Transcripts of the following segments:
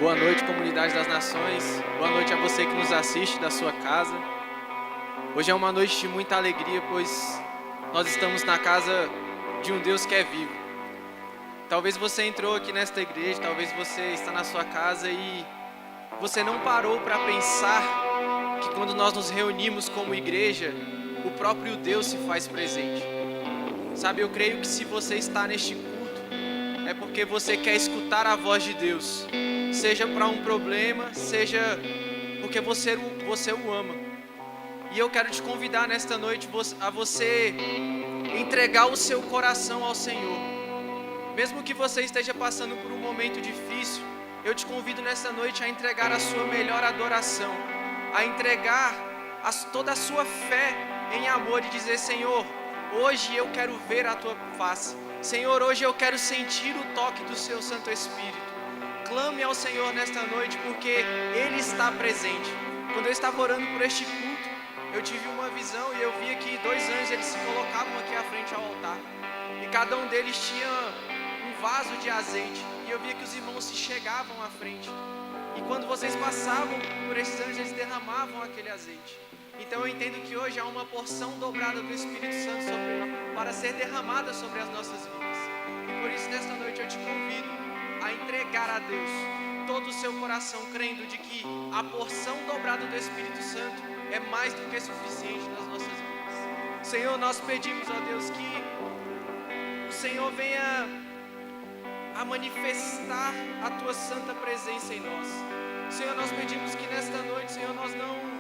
Boa noite, comunidade das nações. Boa noite a você que nos assiste da sua casa. Hoje é uma noite de muita alegria, pois nós estamos na casa de um Deus que é vivo. Talvez você entrou aqui nesta igreja, talvez você está na sua casa e você não parou para pensar que quando nós nos reunimos como igreja, o próprio Deus se faz presente. Sabe, eu creio que se você está neste culto, é porque você quer escutar a voz de Deus. Seja para um problema, seja porque você o ama. E eu quero te convidar nesta noite a você entregar o seu coração ao Senhor. Mesmo que você esteja passando por um momento difícil, eu te convido nesta noite a entregar a sua melhor adoração, a entregar toda a sua fé em amor e dizer: Senhor, hoje eu quero ver a tua face. Senhor, hoje eu quero sentir o toque do seu Santo Espírito. Clame ao Senhor nesta noite, porque Ele está presente. Quando eu estava orando por este culto, eu tive uma visão e eu via que 2 anjos eles se colocavam aqui à frente ao altar. E cada um deles tinha um vaso de azeite. E eu via que os irmãos se chegavam à frente. E quando vocês passavam por esses anjos, eles derramavam aquele azeite. Então eu entendo que hoje há uma porção dobrada do Espírito Santo para ser derramada sobre as nossas vidas. E por isso nesta noite eu te convido a entregar a Deus todo o seu coração, crendo de que a porção dobrada do Espírito Santo é mais do que suficiente nas nossas vidas. Senhor, nós pedimos, ó Deus, que o Senhor venha a manifestar a tua santa presença em nós. Senhor, nós pedimos que nesta noite, Senhor, nós não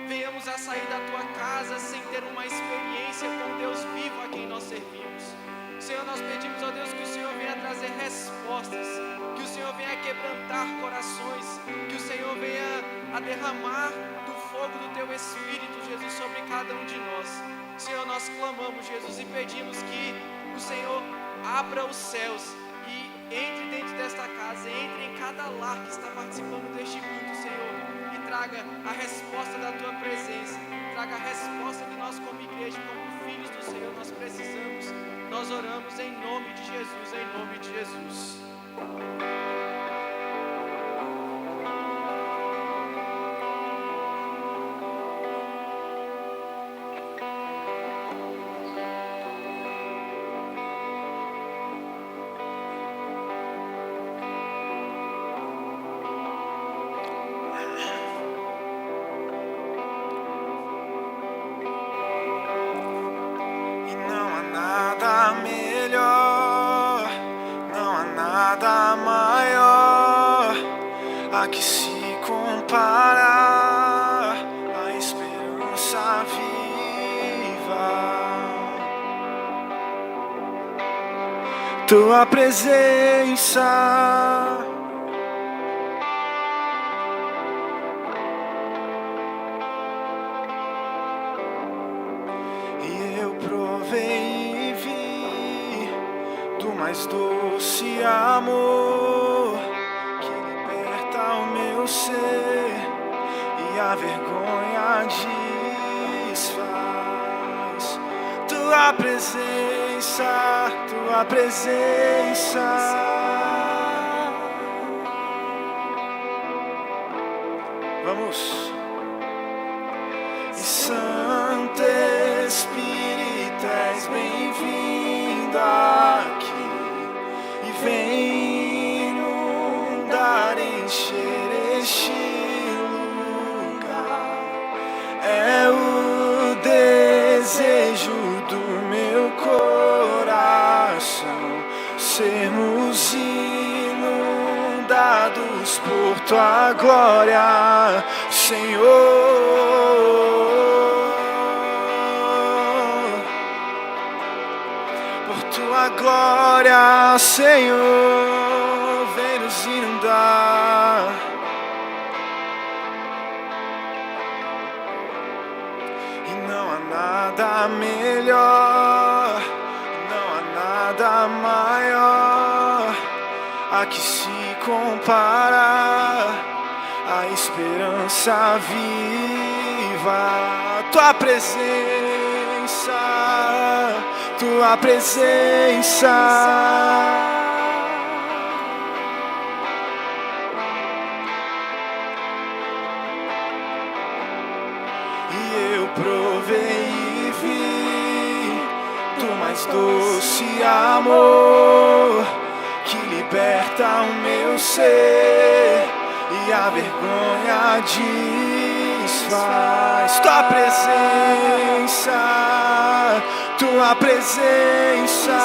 venhamos a sair da tua casa sem ter uma experiência com Deus vivo a quem nós servimos. Senhor, nós pedimos, ó Deus, que o Senhor venha trazer respostas, que o Senhor venha quebrantar corações, que o Senhor venha a derramar do fogo do Teu Espírito, Jesus, sobre cada um de nós. Senhor, nós clamamos, Jesus, e pedimos que o Senhor abra os céus e entre dentro desta casa, entre em cada lar que está participando deste culto, Senhor, e traga a resposta da Tua presença, traga a resposta que nós como igreja, como filhos do Senhor, nós precisamos. Nós oramos em nome de Jesus, em nome de Jesus. Que se compara à esperança viva, tua presença, e eu provei e vi do mais doce amor ser, e a vergonha desfaz. Tua presença, tua presença. Vamos. E Santo Espírito, és bem-vindo aqui, e vem inundar, encher este lugar. É o desejo do meu coração sermos inundados por tua glória, Senhor. Por tua glória, Senhor, vem nos inundar. E não há nada melhor, não há nada maior a que se compara a esperança viva. Tua presença, tua presença. E eu provei e vi do mais doce amor que liberta o meu ser e a vergonha desfaz. Tua presença, tua presença.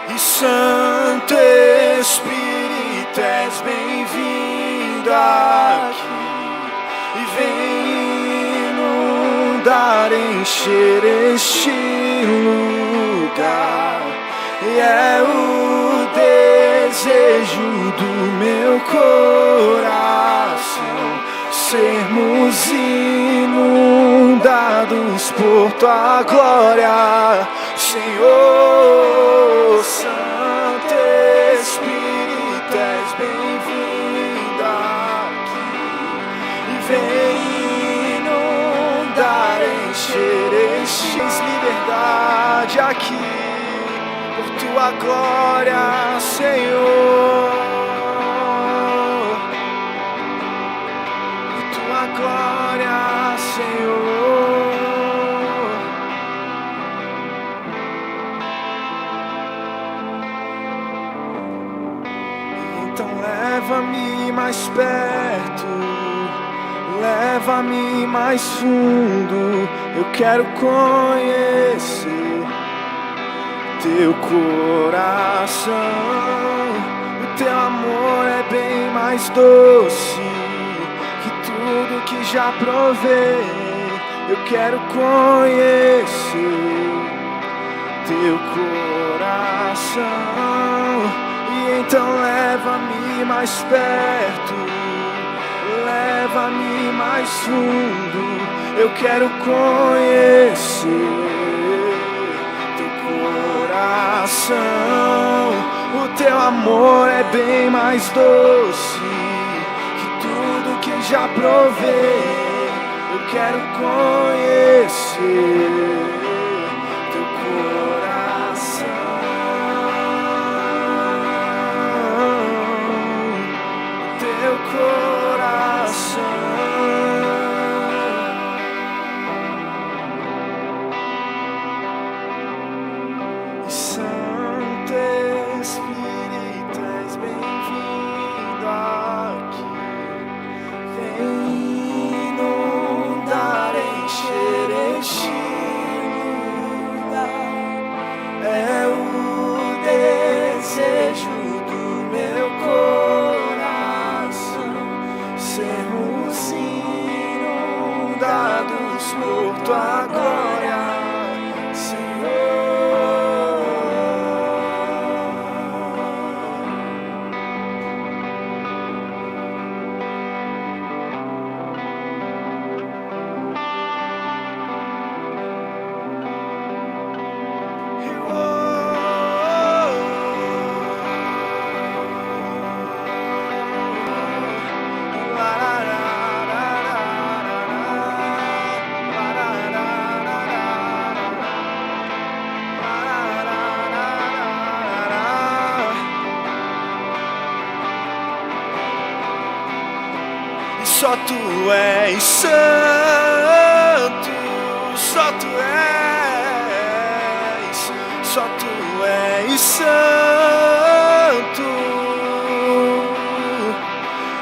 E Santo Espírito, és bem-vindo aqui e vem inundar, encher este lugar. E é o desejo do meu coração sermos inundados por tua glória, Senhor. Santo Espírito, és bem-vindo aqui e vem inundar, encher estes liberdade aqui por tua glória, Senhor. Por tua glória, Senhor. Então leva-me mais perto, leva-me mais fundo. Eu quero conhecer teu coração. O teu amor é bem mais doce que tudo que já provei. Eu quero conhecer teu coração. E então leva-me mais perto, leva-me mais fundo. Eu quero conhecer teu coração. O teu amor é bem mais doce que tudo que já provei. Eu quero conhecer teu coração. Teu coração. Santo Espírito, és bem-vindo aqui. Vem inundar, encher este lugar. É o desejo do meu coração sermos inundados por tua glória, Senhor. Só tu és santo, só tu és santo,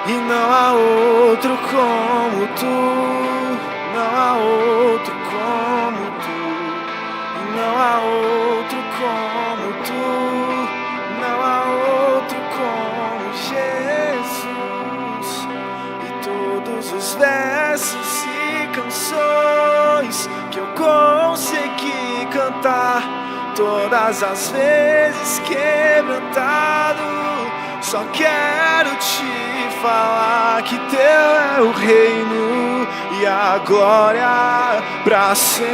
e não há outro como tu, não há outro como tu, e não há outro como tu, não há outro como Jesus. Todos todos os versos e canções que eu consegui cantar, todas as vezes quebrantado, só quero te falar que teu é o reino e a glória pra sempre.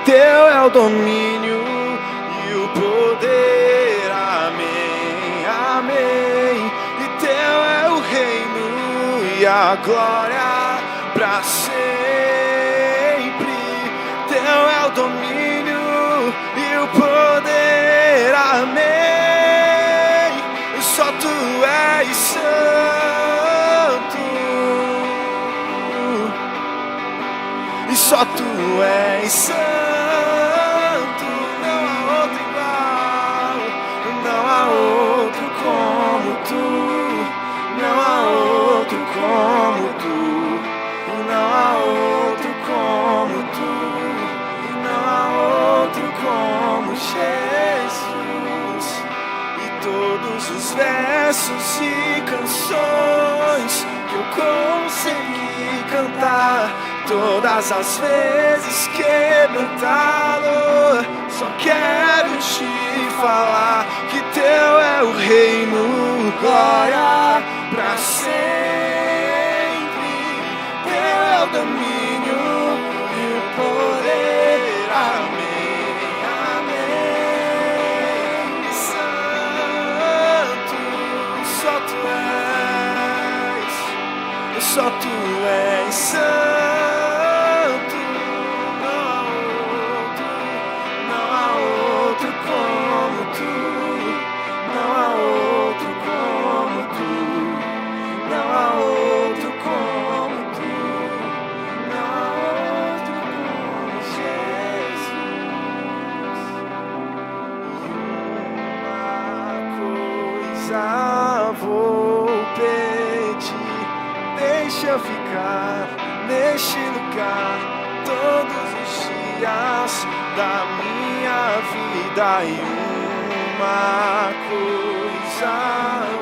Teu é o domínio e o poder, amém, amém. E teu é o reino e a glória pra sempre. Teu é o domínio e o poder, amém. Só tu és santo, e só tu és santo. Não há outro igual, não há outro como tu, não há outro como tu, não há outro como tu, não há outro como Jesus. E todos os versos e canções que eu consegui cantar, todas as vezes quebrantado, só quero te falar que teu é o reino, glória pra sempre. Teu é o domínio e o poder, amém, amém. Santo, só tu és, só tu és santo. Vou pedir, deixa eu ficar neste lugar todos os dias da minha vida. E uma coisa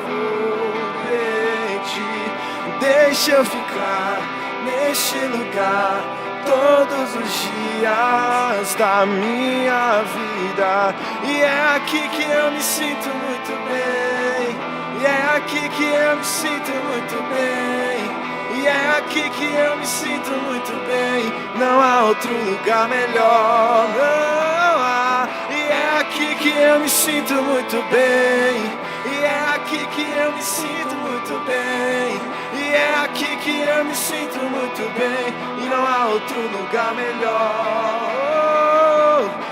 vou pedir, deixa eu ficar neste lugar todos os dias da minha vida. E é aqui que eu me sinto muito bem, e é aqui que eu me sinto muito bem, e é aqui que eu me sinto muito bem. Não há outro lugar melhor, não há. E é aqui que eu me sinto muito bem, e é aqui que eu me sinto muito bem, e é aqui que eu me sinto muito bem. E não há outro lugar melhor.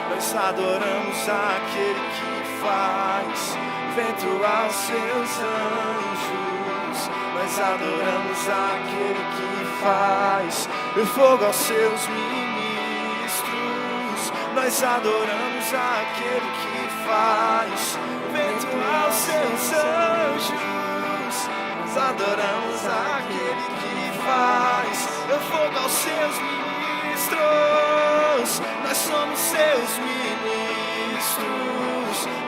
Nós adoramos aquele que faz vento aos seus anjos, nós adoramos aquele que faz fogo aos seus ministros, nós adoramos aquele que faz vento aos seus anjos, nós adoramos aquele que faz fogo aos seus ministros, nós somos seus ministros,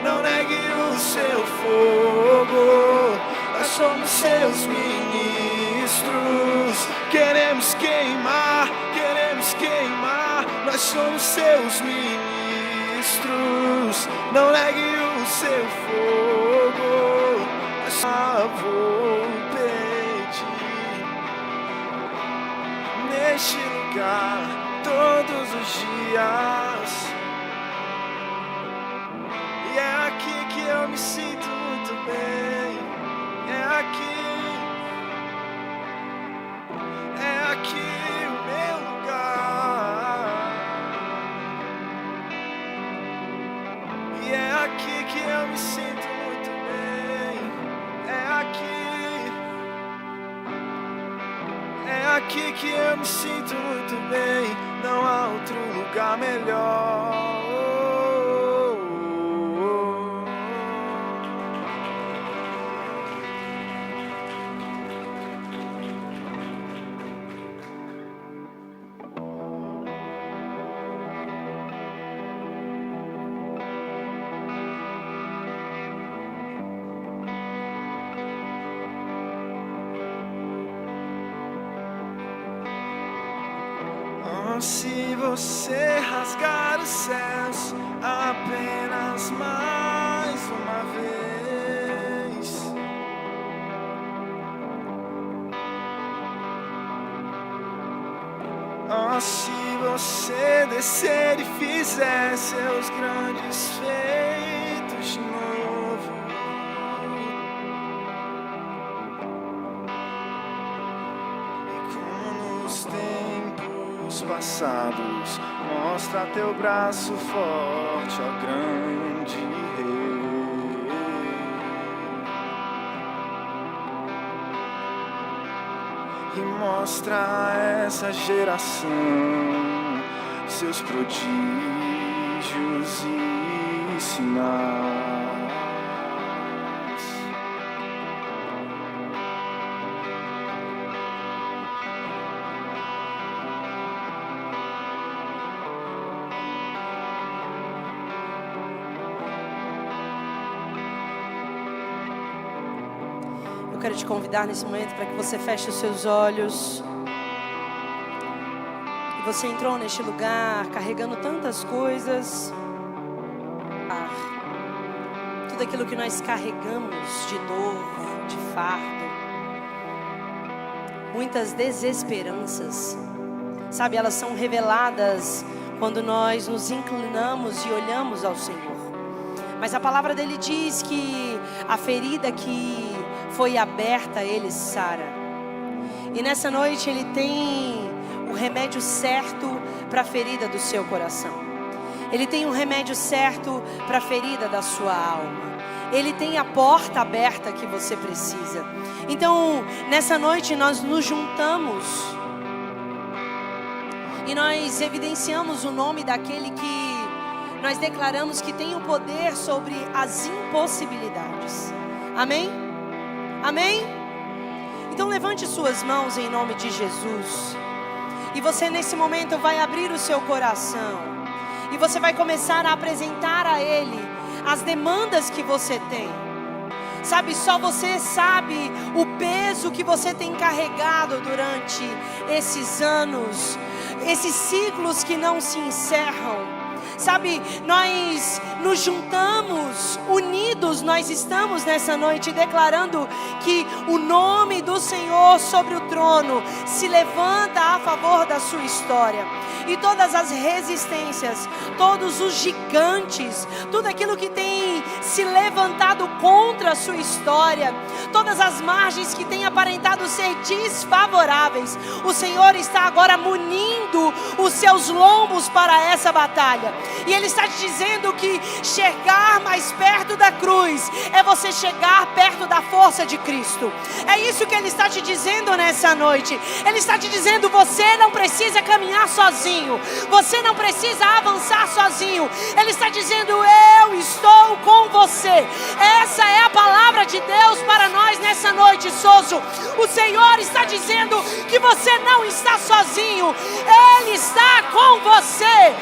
não negue o seu fogo, nós somos seus ministros, queremos queimar, nós somos seus ministros, não negue o seu fogo, nós só vou pedir neste lugar todos os dias. E é aqui que eu me sinto muito bem, é aqui o meu lugar. E é aqui que eu me sinto muito bem, é aqui que eu me sinto muito bem. Não há outro lugar melhor. Oh, se você rasgar os céus apenas mais uma vez, oh, se você descer e fizer seus grandes feitos de novo, e como nos tempos passados, mostra teu braço forte, ó grande Rei. E mostra a essa geração seus prodígios e sinais. Eu quero te convidar nesse momento para que você feche os seus olhos. E você entrou neste lugar carregando tantas coisas. Tudo aquilo que nós carregamos de dor, de fardo. Muitas desesperanças. Sabe, elas são reveladas quando nós nos inclinamos e olhamos ao Senhor. Mas a palavra dele diz que a ferida que foi aberta, ele sara. E nessa noite ele tem o remédio certo para a ferida do seu coração. Ele tem um remédio certo para a ferida da sua alma. Ele tem a porta aberta que você precisa. Então, nessa noite nós nos juntamos e nós evidenciamos o nome daquele que nós declaramos que tem o poder sobre as impossibilidades. Amém? Amém? Então levante suas mãos em nome de Jesus. E você nesse momento vai abrir o seu coração. E você vai começar a apresentar a Ele as demandas que você tem. Sabe, só você sabe o peso que você tem carregado durante esses anos. Esses ciclos que não se encerram. Sabe, nós nos juntamos, unidos, nós estamos nessa noite declarando que o nome do Senhor sobre o trono se levanta a favor da sua história. E todas as resistências, todos os gigantes, tudo aquilo que tem se levantado contra a sua história, todas as margens que têm aparentado ser desfavoráveis, o Senhor está agora munindo os seus lombos para essa batalha. E Ele está te dizendo que chegar mais perto da cruz é você chegar perto da força de Cristo. É isso que Ele está te dizendo nessa noite. Ele está te dizendo: você não precisa caminhar sozinho. Você não precisa avançar sozinho. Ele está dizendo: eu estou com você. Essa é a palavra de Deus para nós nessa noite, Soso. O Senhor está dizendo que você não está sozinho. Ele está com você.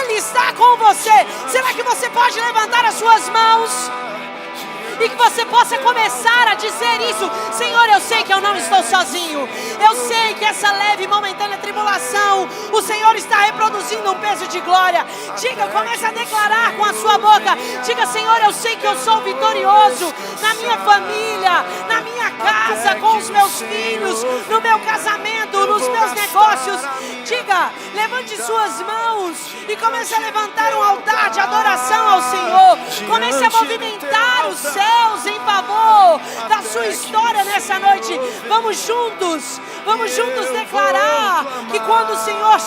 Ele está com você. Será que você pode levantar as suas mãos? E que você possa começar a dizer isso: Senhor, eu sei que eu não estou sozinho. Eu sei que essa leve e momentânea tribulação, o Senhor está reproduzindo um peso de glória. Diga, comece a declarar com a sua boca. Diga: Senhor, eu sei que eu sou vitorioso na minha família, na minha casa, com os meus filhos, no meu casamento, nos meus negócios. Diga, levante suas mãos e comece a levantar um altar de adoração ao Senhor. Comece a movimentar os céus em favor da sua história nessa noite. Vamos juntos declarar que quando o Senhor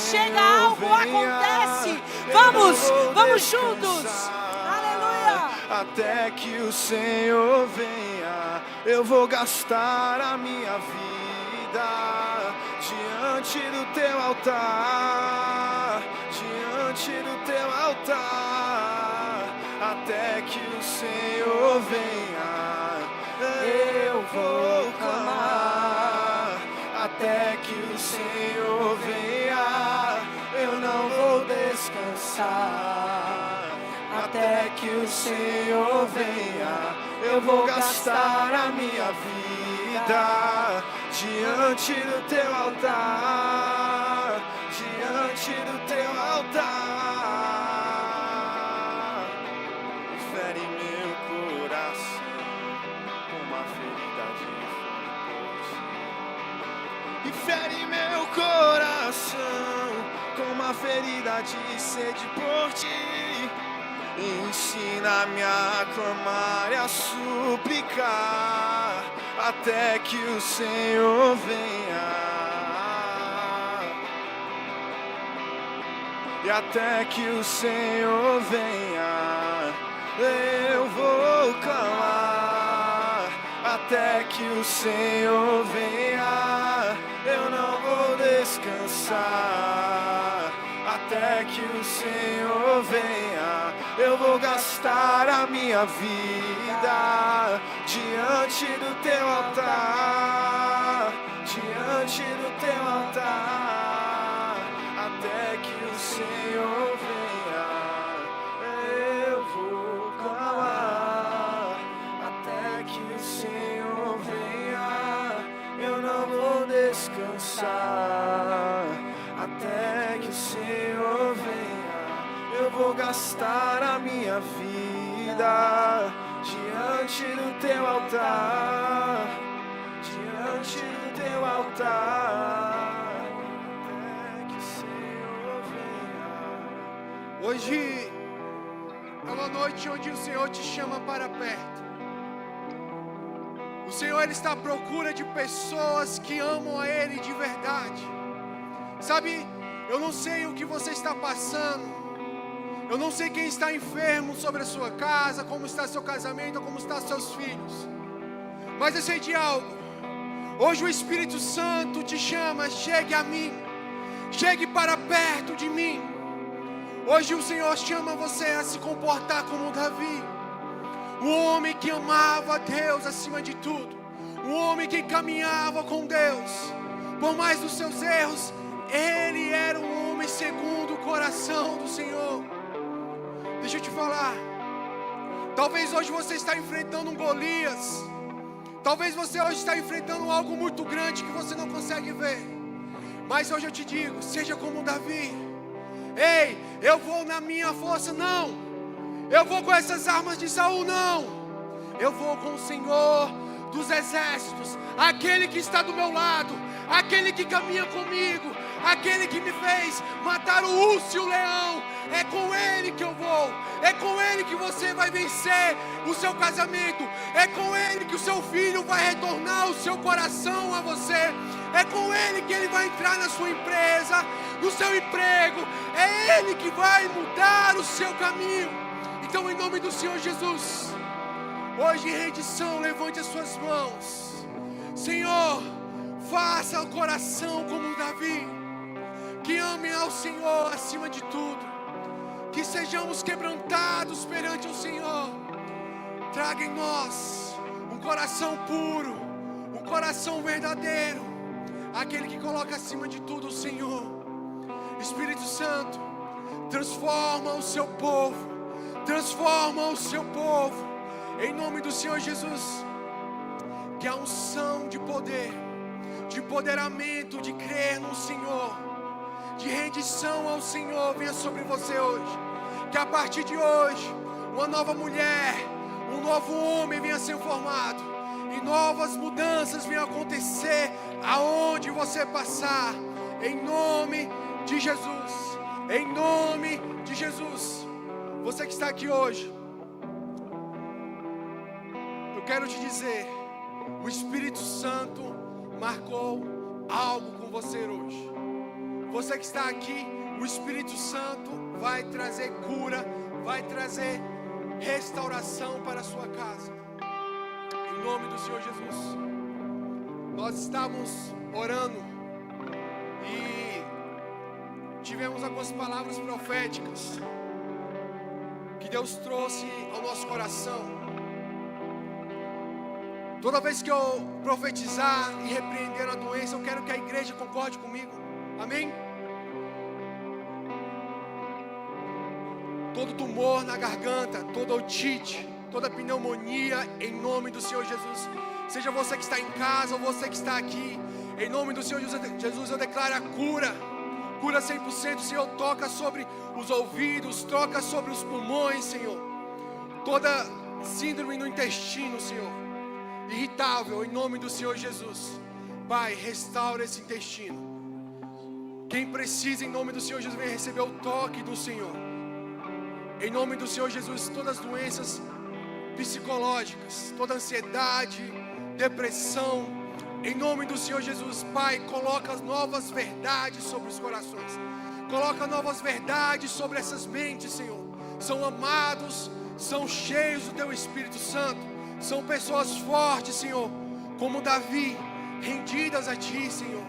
chega, algo acontece. Vamos juntos. Aleluia. Até que o Senhor venha, eu vou gastar a minha vida diante do teu altar, diante do teu altar. Até que o Senhor venha, eu vou clamar. Até que o Senhor venha, eu não vou descansar. Até que o Senhor venha, eu vou gastar a minha vida diante do teu altar, diante do teu altar. Fere meu coração com uma ferida de fogo. E fere meu coração com uma ferida de sede por ti. Ensina-me a clamar e a suplicar até que o Senhor venha. E até que o Senhor venha, eu vou clamar. Até que o Senhor venha, eu não vou descansar. Até que o Senhor venha, eu vou gastar a minha vida diante do teu altar, diante do teu altar. Até que o Senhor venha, eu vou clamar. Até que o Senhor venha, eu não vou descansar. Até que o Senhor venha, eu vou gastar a minha vida diante do teu altar, diante do teu altar. Até que o Senhor venha. Hoje é uma noite onde o Senhor te chama para perto. O Senhor, Ele está à procura de pessoas que amam a Ele de verdade. Sabe, eu não sei o que você está passando. Eu não sei quem está enfermo sobre a sua casa, como está seu casamento, como estão seus filhos. Mas eu sei de algo. Hoje o Espírito Santo te chama, chegue a mim. Chegue para perto de mim. Hoje o Senhor chama você a se comportar como Davi. Um homem que amava a Deus acima de tudo. Um homem que caminhava com Deus. Por mais dos seus erros, ele era um homem segundo o coração do Senhor. Deixa eu te falar. Talvez hoje você está enfrentando um Golias. Talvez você hoje está enfrentando algo muito grande que você não consegue ver. Mas hoje eu te digo, seja como Davi. Ei, eu vou na minha força, não. Eu vou com essas armas de Saul, não. Eu vou com o Senhor dos exércitos, aquele que está do meu lado, aquele que caminha comigo, aquele que me fez matar o urso e o leão. É com ele que eu vou. É com ele que você vai vencer o seu casamento. É com ele que o seu filho vai retornar o seu coração a você. É com ele que ele vai entrar na sua empresa, no seu emprego. É ele que vai mudar o seu caminho. Então, em nome do Senhor Jesus, hoje em rendição, levante as suas mãos. Senhor, faça o coração como Davi, que amem ao Senhor acima de tudo, que sejamos quebrantados perante o Senhor. Traga em nós um coração puro, um coração verdadeiro, aquele que coloca acima de tudo o Senhor. Espírito Santo, transforma o seu povo, transforma o seu povo, em nome do Senhor Jesus. Que a unção de poder, de empoderamento, de crer no Senhor, de rendição ao Senhor venha sobre você hoje. Que a partir de hoje, uma nova mulher, um novo homem venha ser formado, e novas mudanças venham acontecer aonde você passar, em nome de Jesus, em nome de Jesus. Você que está aqui hoje, eu quero te dizer, o Espírito Santo marcou algo com você hoje. Você que está aqui, o Espírito Santo vai trazer cura, vai trazer restauração para a sua casa. Em nome do Senhor Jesus. Nós estávamos orando e tivemos algumas palavras proféticas que Deus trouxe ao nosso coração. Toda vez que eu profetizar e repreender a doença, eu quero que a igreja concorde comigo. Amém? Todo tumor na garganta, toda otite, toda pneumonia, em nome do Senhor Jesus, Seja você que está em casa ou você que está aqui, em nome do Senhor Jesus, eu declaro a cura. Cura 100%, Senhor, toca sobre os ouvidos, toca sobre os pulmões, Senhor. Toda síndrome no intestino, Senhor, irritável, em nome do Senhor Jesus. Pai, restaura esse intestino. Quem precisa, em nome do Senhor Jesus, venha receber o toque do Senhor. Em nome do Senhor Jesus, todas as doenças psicológicas, toda ansiedade, depressão, em nome do Senhor Jesus, Pai, coloca as novas verdades sobre os corações. Coloca novas verdades sobre essas mentes, Senhor. São amados, são cheios do Teu Espírito Santo. São pessoas fortes, Senhor, como Davi, rendidas a Ti, Senhor.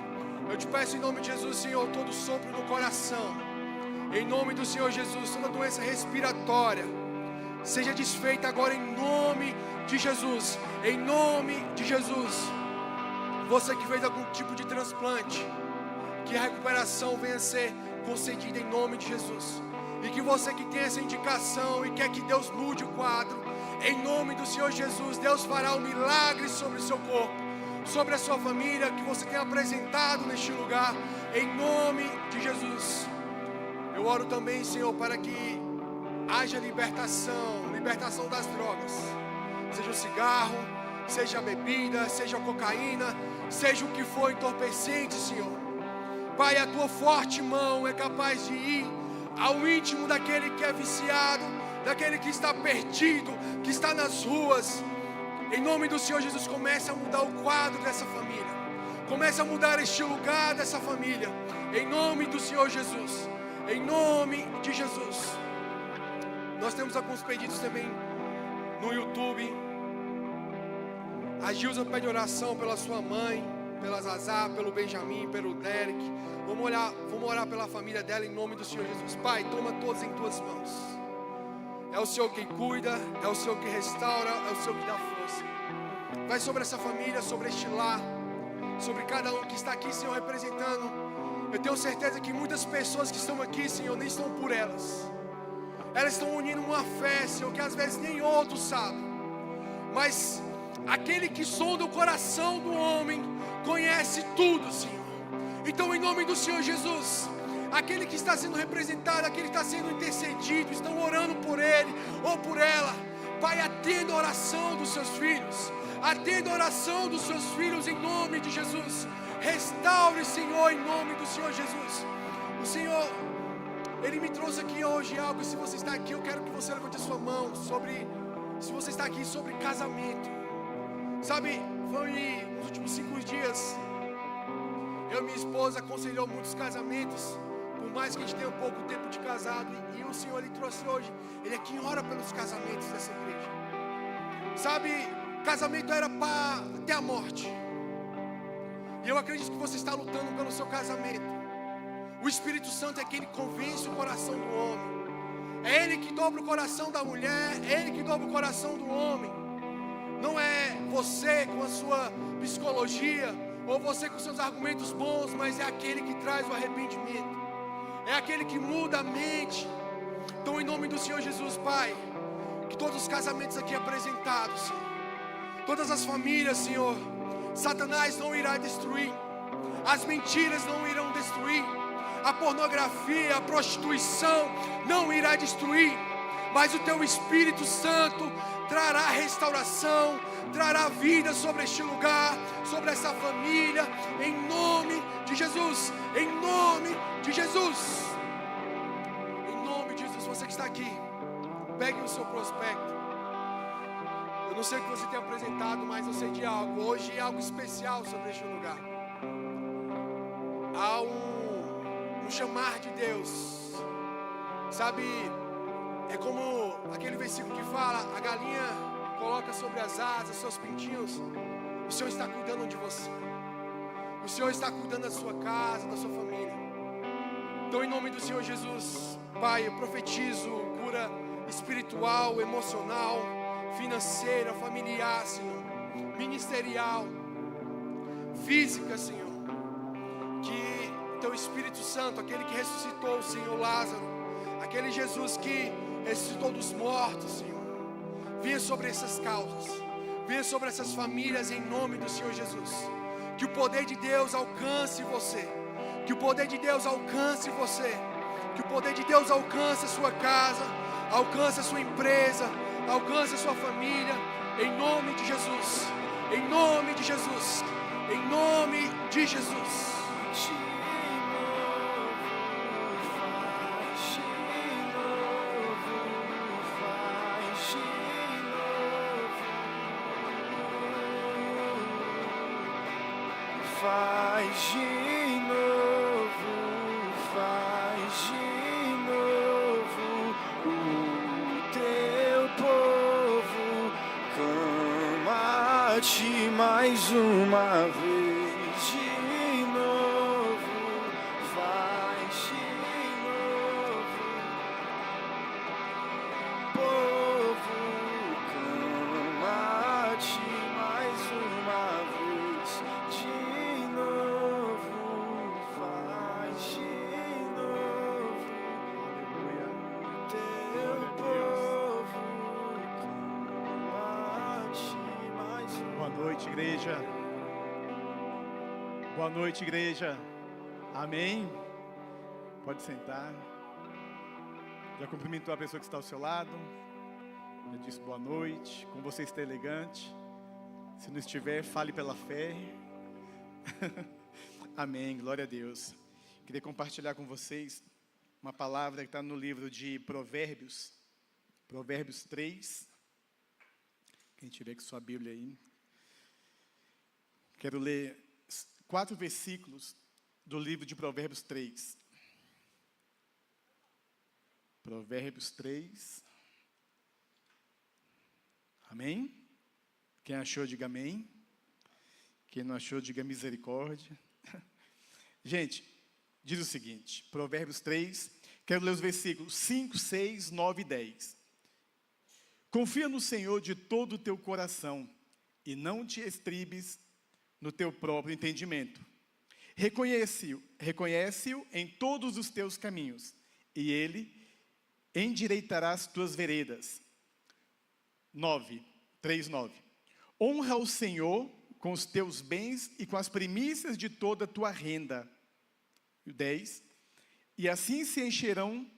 Eu te peço em nome de Jesus, Senhor, todo sopro no coração. Em nome do Senhor Jesus, toda doença respiratória seja desfeita agora em nome de Jesus. Em nome de Jesus. Você que fez algum tipo de transplante, que a recuperação venha a ser concedida em nome de Jesus. E que você que tem essa indicação e quer que Deus mude o quadro, em nome do Senhor Jesus, Deus fará um milagre sobre o seu corpo, sobre a sua família, que você tem apresentado neste lugar, em nome de Jesus. Eu oro também, Senhor, para que haja libertação das drogas, seja o cigarro, seja a bebida, seja a cocaína, seja o que for entorpecente, Senhor. Pai, a Tua forte mão é capaz de ir ao íntimo daquele que é viciado, daquele que está perdido, que está nas ruas. Em nome do Senhor Jesus, comece a mudar o quadro dessa família. Comece a mudar este lugar dessa família. Em nome do Senhor Jesus. Em nome de Jesus. Nós temos alguns pedidos também no YouTube. A Gilza pede oração pela sua mãe, pela Zazá, pelo Benjamin, pelo Derek. Vamos orar pela família dela em nome do Senhor Jesus. Pai, toma todos em Tuas mãos. É o Senhor quem cuida, é o Senhor que restaura, é o Senhor que dá força. Vai sobre essa família, sobre este lar, sobre cada um que está aqui, Senhor, representando. Eu tenho certeza que muitas pessoas que estão aqui, Senhor, nem estão por elas. Elas estão unindo uma fé, Senhor, que às vezes nem outros sabem. Mas aquele que sonda o coração do homem conhece tudo, Senhor. Então, em nome do Senhor Jesus, aquele que está sendo representado, aquele que está sendo intercedido, estão orando por ele ou por ela. Pai, atenda a oração dos seus filhos. Atenda a oração dos seus filhos em nome de Jesus. Restaure, Senhor, em nome do Senhor Jesus. O Senhor, Ele me trouxe aqui hoje algo. Se você está aqui, eu quero que você levante a sua mão se você está aqui sobre casamento. Sabe, foi nos últimos 5 dias, eu e minha esposa aconselhou muitos casamentos. Por mais que a gente tenha pouco tempo de casado, e o Senhor, Ele trouxe hoje, Ele é quem ora pelos casamentos dessa igreja. Sabe, casamento era para até a morte. E eu acredito que você está lutando pelo seu casamento. O Espírito Santo é quem convence o coração do homem. É Ele que dobra o coração da mulher, é Ele que dobra o coração do homem. Não é você com a sua psicologia, ou você com seus argumentos bons, mas é aquele que traz o arrependimento. É aquele que muda a mente. Então, em nome do Senhor Jesus, Pai, que todos os casamentos aqui apresentados, Senhor, todas as famílias, Senhor, Satanás não irá destruir, as mentiras não irão destruir, a pornografia, a prostituição não irá destruir, mas o Teu Espírito Santo trará restauração, trará vida sobre este lugar, sobre essa família, em nome de Jesus, em nome de Jesus. Em nome de Jesus, você que está aqui, pegue o seu prospecto. Eu não sei o que você tem apresentado, mas eu sei de algo. Hoje é algo especial sobre este lugar. Há um chamar de Deus. Sabe, é como aquele versículo que fala: a galinha coloca sobre as asas seus pintinhos. O Senhor está cuidando de você. O Senhor está cuidando da sua casa, da sua família. Então, em nome do Senhor Jesus, Pai, eu profetizo cura espiritual, emocional, financeira, familiar, Senhor, ministerial, física, Senhor. Que Teu Espírito Santo, aquele que ressuscitou o Senhor Lázaro, aquele Jesus que ressuscitou dos mortos, Senhor, venha sobre essas causas, Venha sobre essas famílias em nome do Senhor Jesus. Que o poder de Deus alcance você. Que o poder de Deus alcance você. Que o poder de Deus alcance a sua casa, alcance a sua empresa, alcance a sua família. Em nome de Jesus. Em nome de Jesus. Em nome de Jesus. Faz de novo, faz de novo. O teu povo clama a ti mais uma vez. De novo, faz de novo. Povo clama a ti mais uma vez. De novo, faz de novo. Teu povo clama a ti mais uma vez. Boa noite, igreja. Boa noite, igreja. Amém? Pode sentar. Já cumprimentou a pessoa que está ao seu lado. Já disse boa noite. Como você está elegante. Se não estiver, fale pela fé. Amém, glória a Deus. Queria compartilhar com vocês uma palavra que está no livro de Provérbios. Provérbios 3. Quem tiver com sua Bíblia aí. Quero ler 4 versículos do livro de Provérbios 3. Provérbios 3. Amém? Quem achou, diga amém. Quem não achou, diga misericórdia. Gente, diz o seguinte, Provérbios 3, quero ler os versículos 5, 6, 9 e 10. Confia no Senhor de todo o teu coração e não te estribes no teu próprio entendimento. Reconhece-o em todos os teus caminhos, e Ele endireitará as tuas veredas. 3:9. Honra o Senhor com os teus bens e com as primícias de toda a tua renda. 10. E assim se encherão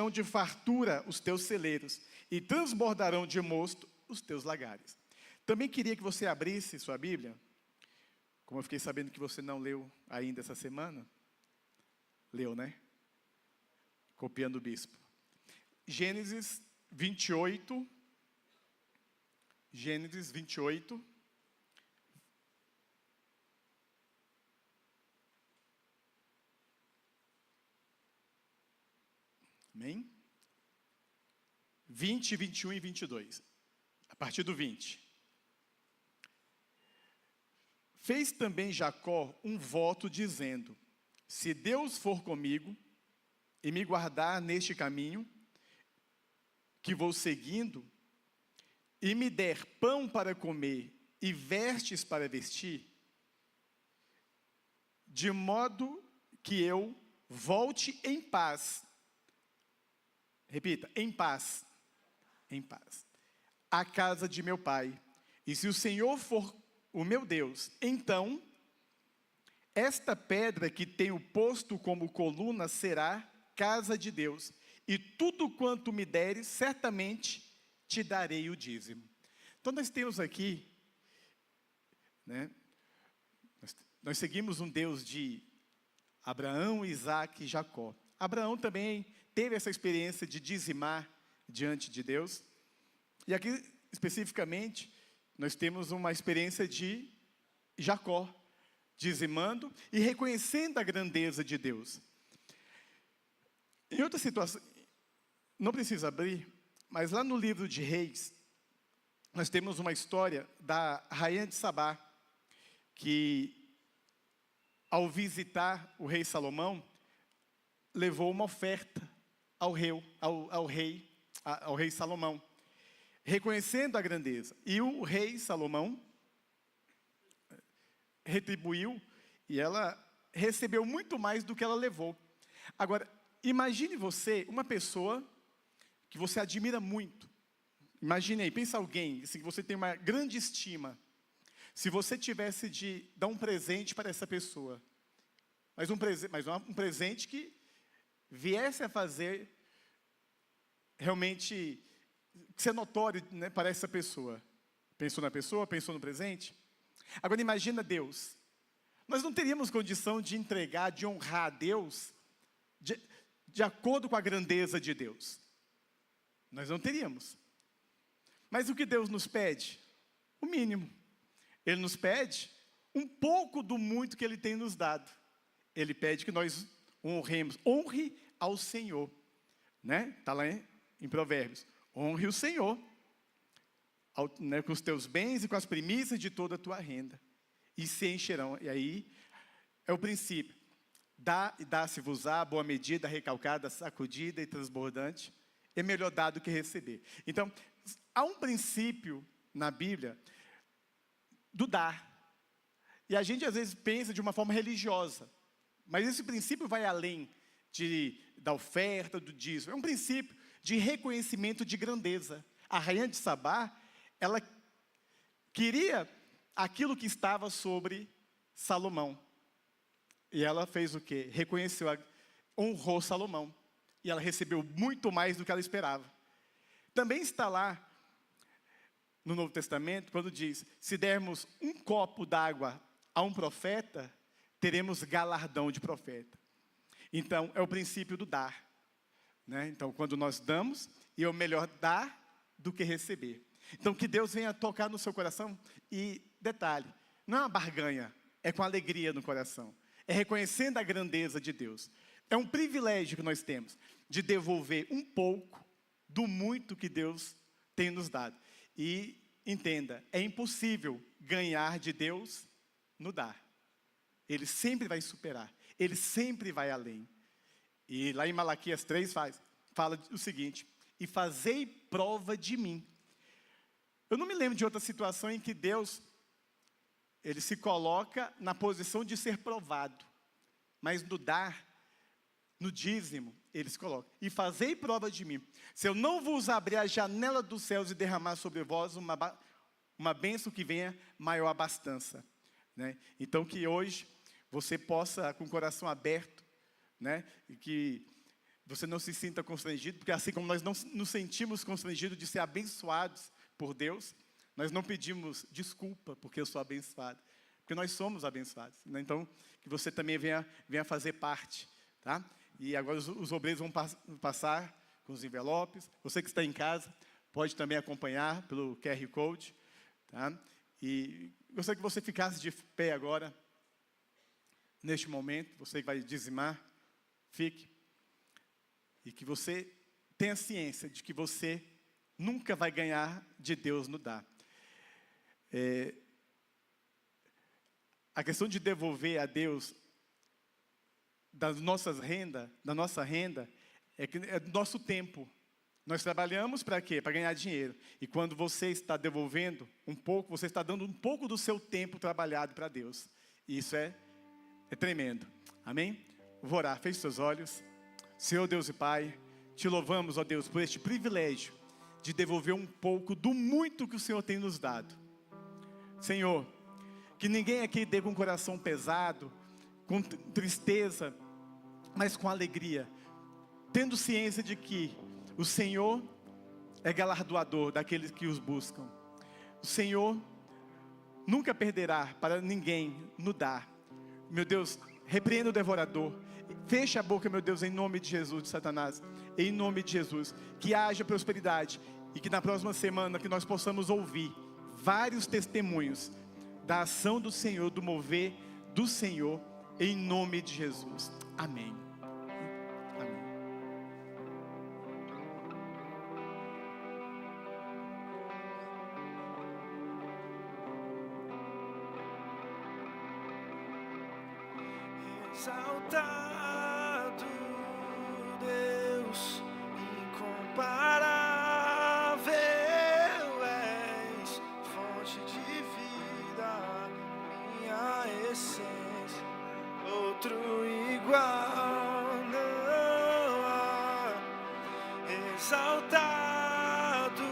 de fartura os teus celeiros, e transbordarão de mosto os teus lagares. Também queria que você abrisse sua Bíblia, como eu fiquei sabendo que você não leu ainda essa semana. Leu, né? Copiando o bispo. Gênesis 28. Gênesis 28. Amém? 20, 21 e 22. A partir do 20. Fez também Jacó um voto dizendo: se Deus for comigo e me guardar neste caminho que vou seguindo, e me der pão para comer e vestes para vestir, de modo que eu volte em paz. Repita, em paz. Em paz. À casa de meu pai. E se o Senhor for o meu Deus, então esta pedra que tenho posto como coluna será casa de Deus, e tudo quanto me deres, certamente te darei o dízimo. Então nós temos aqui, né, nós seguimos um Deus de Abraão, Isaac e Jacó. Abraão também teve essa experiência de dizimar diante de Deus. E aqui, especificamente, nós temos uma experiência de Jacó, dizimando e reconhecendo a grandeza de Deus. Em outra situação, não precisa abrir, mas lá no livro de Reis, nós temos uma história da rainha de Sabá, que ao visitar o rei Salomão, levou uma oferta ao rei Salomão, reconhecendo a grandeza. E o rei Salomão retribuiu, e ela recebeu muito mais do que ela levou. Agora, imagine você, uma pessoa que você admira muito, Imagine aí, pensa alguém, assim, que você tem uma grande estima. Se você tivesse de dar um presente para essa pessoa, mas um presente que viesse a fazer realmente ser notório, né, para essa pessoa. Pensou na pessoa, pensou no presente? Agora imagina Deus. Nós não teríamos condição de entregar, de honrar a Deus de acordo com a grandeza de Deus. Nós não teríamos. Mas o que Deus nos pede? O mínimo. Ele nos pede um pouco do muito que Ele tem nos dado. Ele pede que nós honremos. Honre ao Senhor. Né? Está lá em Provérbios. Honre o Senhor. Né, com os teus bens e com as primícias de toda a tua renda. E se encherão. E aí é o princípio. Dá e dá-se-vos-á, boa medida, recalcada, sacudida e transbordante. É melhor dar do que receber. Então, há um princípio na Bíblia do dar. E a gente às vezes pensa de uma forma religiosa. Mas esse princípio vai além da oferta, do dízimo. É um princípio de reconhecimento de grandeza. A rainha de Sabá, ela queria aquilo que estava sobre Salomão. E ela fez o quê? Reconheceu, honrou Salomão. E ela recebeu muito mais do que ela esperava. Também está lá no Novo Testamento, quando diz, se dermos um copo d'água a um profeta, teremos galardão de profeta. Então, é o princípio do dar. Né? Então, quando nós damos, e é melhor dar do que receber. Então, que Deus venha tocar no seu coração. E, detalhe, não é uma barganha, é com alegria no coração. É reconhecendo a grandeza de Deus. É um privilégio que nós temos, de devolver um pouco do muito que Deus tem nos dado. E, entenda, é impossível ganhar de Deus no dar. Ele sempre vai superar, Ele sempre vai além. E lá em Malaquias 3 fala o seguinte, e fazei prova de mim. Eu não me lembro de outra situação em que Deus, Ele se coloca na posição de ser provado. Mas no dar, no dízimo, Ele se coloca. E fazei prova de mim. Se eu não vos abrir a janela dos céus e derramar sobre vós uma bênção que venha maior abastança. Né? Então que hoje você possa, com o coração aberto, né? E que você não se sinta constrangido, porque assim como nós não nos sentimos constrangidos de ser abençoados por Deus, nós não pedimos desculpa porque eu sou abençoado, porque nós somos abençoados. Né? Então, que você também venha fazer parte. Tá? E agora os obreiros vão passar com os envelopes. Você que está em casa, pode também acompanhar pelo QR Code. Tá? E gostaria que você ficasse de pé agora, neste momento, você que vai dizimar, fique. E que você tenha ciência de que você nunca vai ganhar de Deus no dar. A questão de devolver a Deus da nossa renda, é do nosso tempo. Nós trabalhamos para quê? Para ganhar dinheiro. E quando você está devolvendo um pouco, você está dando um pouco do seu tempo trabalhado para Deus. E isso é tremendo. Amém? Vou orar. Feche seus olhos. Senhor Deus e Pai, te louvamos, ó Deus, por este privilégio de devolver um pouco do muito que o Senhor tem nos dado. Senhor, que ninguém aqui dê com o coração pesado, com tristeza, mas com alegria, tendo ciência de que o Senhor é galardoador daqueles que os buscam. O Senhor nunca perderá para ninguém no dar. Meu Deus, repreenda o devorador. Feche a boca, meu Deus, em nome de Jesus, de Satanás. Em nome de Jesus. Que haja prosperidade. E que na próxima semana que nós possamos ouvir vários testemunhos da ação do Senhor, do mover do Senhor, em nome de Jesus. Amém. Amém. Exaltado Deus, incomparável és, fonte de vida, minha essência, outro igual não há. Exaltado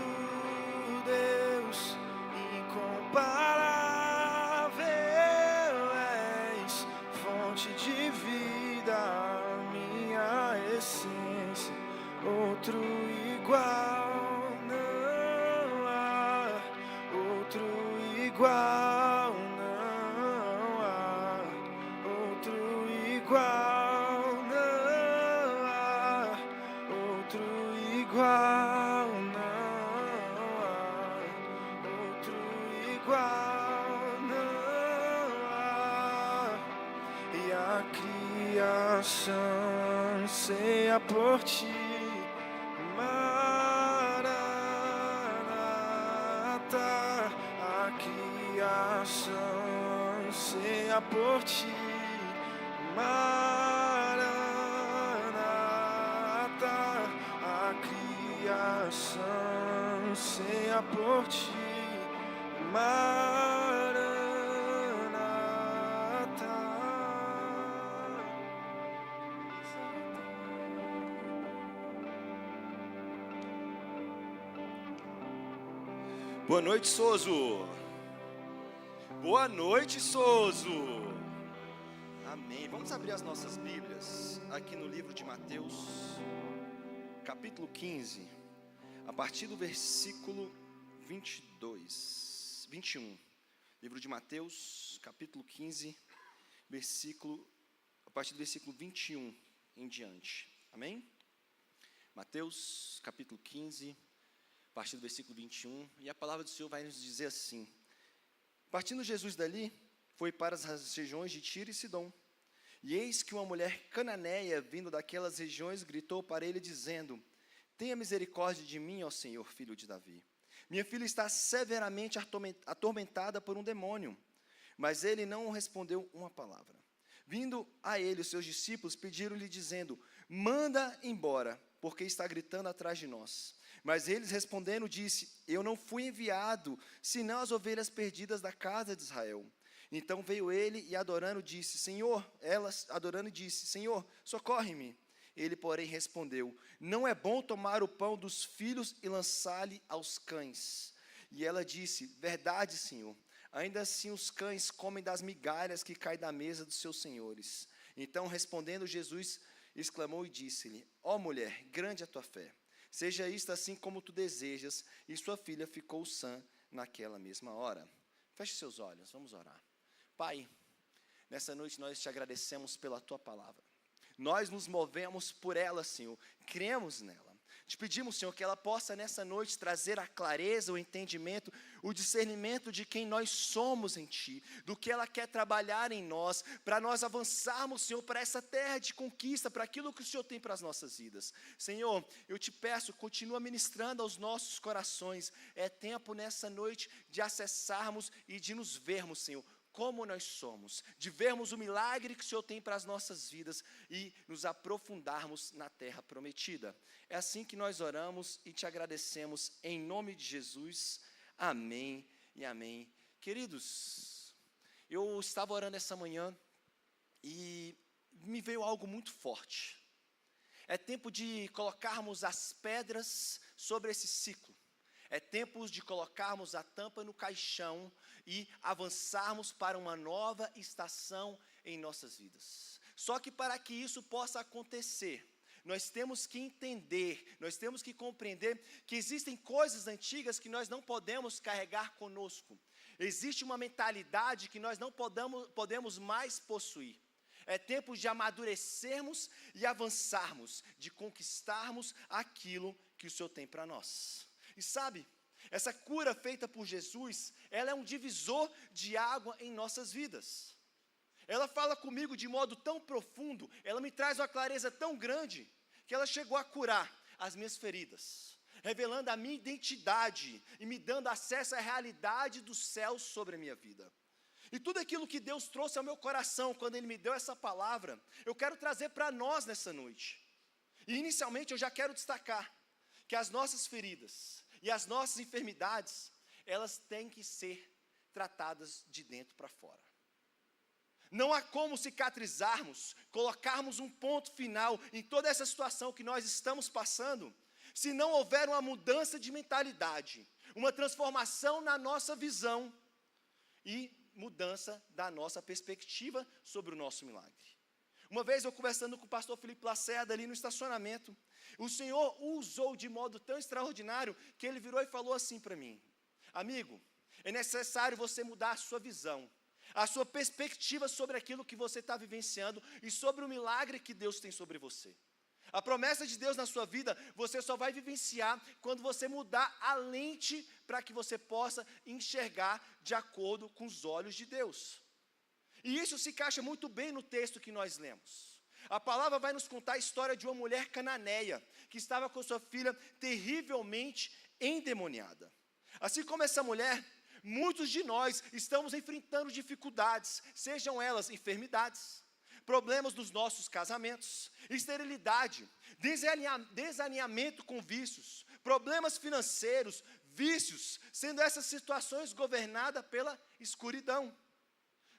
igual, não há outro igual, não há outro igual, não há. E a criação anseia por ti, Maranata. A criação anseia por ti, Maranata. A criação anseia por ti, Maranata. Boa noite, Soso. Boa noite, Soso. Amém. Vamos abrir as nossas Bíblias aqui no livro de Mateus, capítulo 15, a partir do versículo 21. Livro de Mateus, capítulo 15, a partir do versículo 21 em diante. Amém? Mateus, capítulo 15, a partir do versículo 21, e a palavra do Senhor vai nos dizer assim: partindo Jesus dali, foi para as regiões de Tiro e Sidom, e eis que uma mulher cananeia, vindo daquelas regiões, gritou para ele, dizendo: tenha misericórdia de mim, ó Senhor, filho de Davi. Minha filha está severamente atormentada por um demônio. Mas ele não respondeu uma palavra. Vindo a ele, os seus discípulos pediram-lhe, dizendo: manda embora, porque está gritando atrás de nós. Mas eles respondendo, disse: eu não fui enviado, senão as ovelhas perdidas da casa de Israel. Então veio ele e adorando disse: Senhor, Senhor, socorre-me. Ele, porém, respondeu: não é bom tomar o pão dos filhos e lançar-lhe aos cães. E ela disse: verdade, Senhor, ainda assim os cães comem das migalhas que caem da mesa dos seus senhores. Então, respondendo Jesus, exclamou e disse-lhe: ó mulher, grande é a tua fé. Seja isto assim como tu desejas. E sua filha ficou sã naquela mesma hora. Feche seus olhos, vamos orar. Pai, nessa noite nós te agradecemos pela tua palavra. Nós nos movemos por ela, Senhor, cremos nela. Te pedimos, Senhor, que ela possa nessa noite trazer a clareza, o entendimento, o discernimento de quem nós somos em Ti, do que ela quer trabalhar em nós, para nós avançarmos, Senhor, para essa terra de conquista, para aquilo que o Senhor tem para as nossas vidas. Senhor, eu te peço, continua ministrando aos nossos corações. É tempo nessa noite de acessarmos e de nos vermos, Senhor, como nós somos, de vermos o milagre que o Senhor tem para as nossas vidas e nos aprofundarmos na terra prometida. É assim que nós oramos e te agradecemos em nome de Jesus. Amém e amém. Queridos, eu estava orando essa manhã e me veio algo muito forte. É tempo de colocarmos as pedras sobre esse ciclo. É tempo de colocarmos a tampa no caixão e avançarmos para uma nova estação em nossas vidas. Só que para que isso possa acontecer, nós temos que entender, nós temos que compreender que existem coisas antigas que nós não podemos carregar conosco. Existe uma mentalidade que nós não podemos mais possuir. É tempo de amadurecermos e avançarmos, de conquistarmos aquilo que o Senhor tem para nós. E sabe, essa cura feita por Jesus, ela é um divisor de água em nossas vidas. Ela fala comigo de modo tão profundo, ela me traz uma clareza tão grande, que ela chegou a curar as minhas feridas, revelando a minha identidade e me dando acesso à realidade dos céus sobre a minha vida. E tudo aquilo que Deus trouxe ao meu coração, quando Ele me deu essa palavra, eu quero trazer para nós nessa noite. E inicialmente eu já quero destacar que as nossas feridas e as nossas enfermidades, elas têm que ser tratadas de dentro para fora. Não há como cicatrizarmos, colocarmos um ponto final em toda essa situação que nós estamos passando, se não houver uma mudança de mentalidade, uma transformação na nossa visão e mudança da nossa perspectiva sobre o nosso milagre. Uma vez eu conversando com o pastor Felipe Lacerda ali no estacionamento, o Senhor o usou de modo tão extraordinário que ele virou e falou assim para mim: amigo, é necessário você mudar a sua visão. a sua perspectiva sobre aquilo que você está vivenciando e sobre o milagre que Deus tem sobre você. A promessa de Deus na sua vida, você só vai vivenciar quando você mudar a lente para que você possa enxergar de acordo com os olhos de Deus. E isso se encaixa muito bem no texto que nós lemos. A palavra vai nos contar a história de uma mulher cananeia, que estava com sua filha terrivelmente endemoniada. Assim como essa mulher, muitos de nós estamos enfrentando dificuldades, sejam elas enfermidades, problemas dos nossos casamentos, esterilidade, desalinhamento com vícios, problemas financeiros, vícios, sendo essas situações governadas pela escuridão.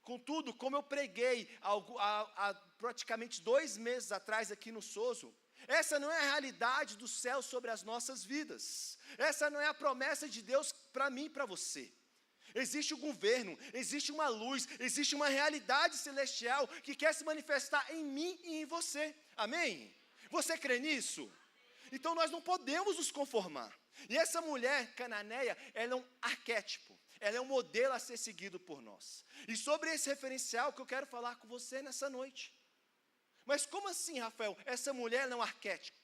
Contudo, como eu preguei há praticamente 2 meses atrás aqui no Sozo, essa não é a realidade do céu sobre as nossas vidas. Essa não é a promessa de Deus para mim e para você. Existe um governo, existe uma luz, existe uma realidade celestial que quer se manifestar em mim e em você. Amém? Você crê nisso? Então nós não podemos nos conformar. E essa mulher cananeia, ela é um arquétipo. Ela é um modelo a ser seguido por nós. E sobre esse referencial que eu quero falar com você nessa noite. Mas como assim, Rafael? Essa mulher não é um arquétipo.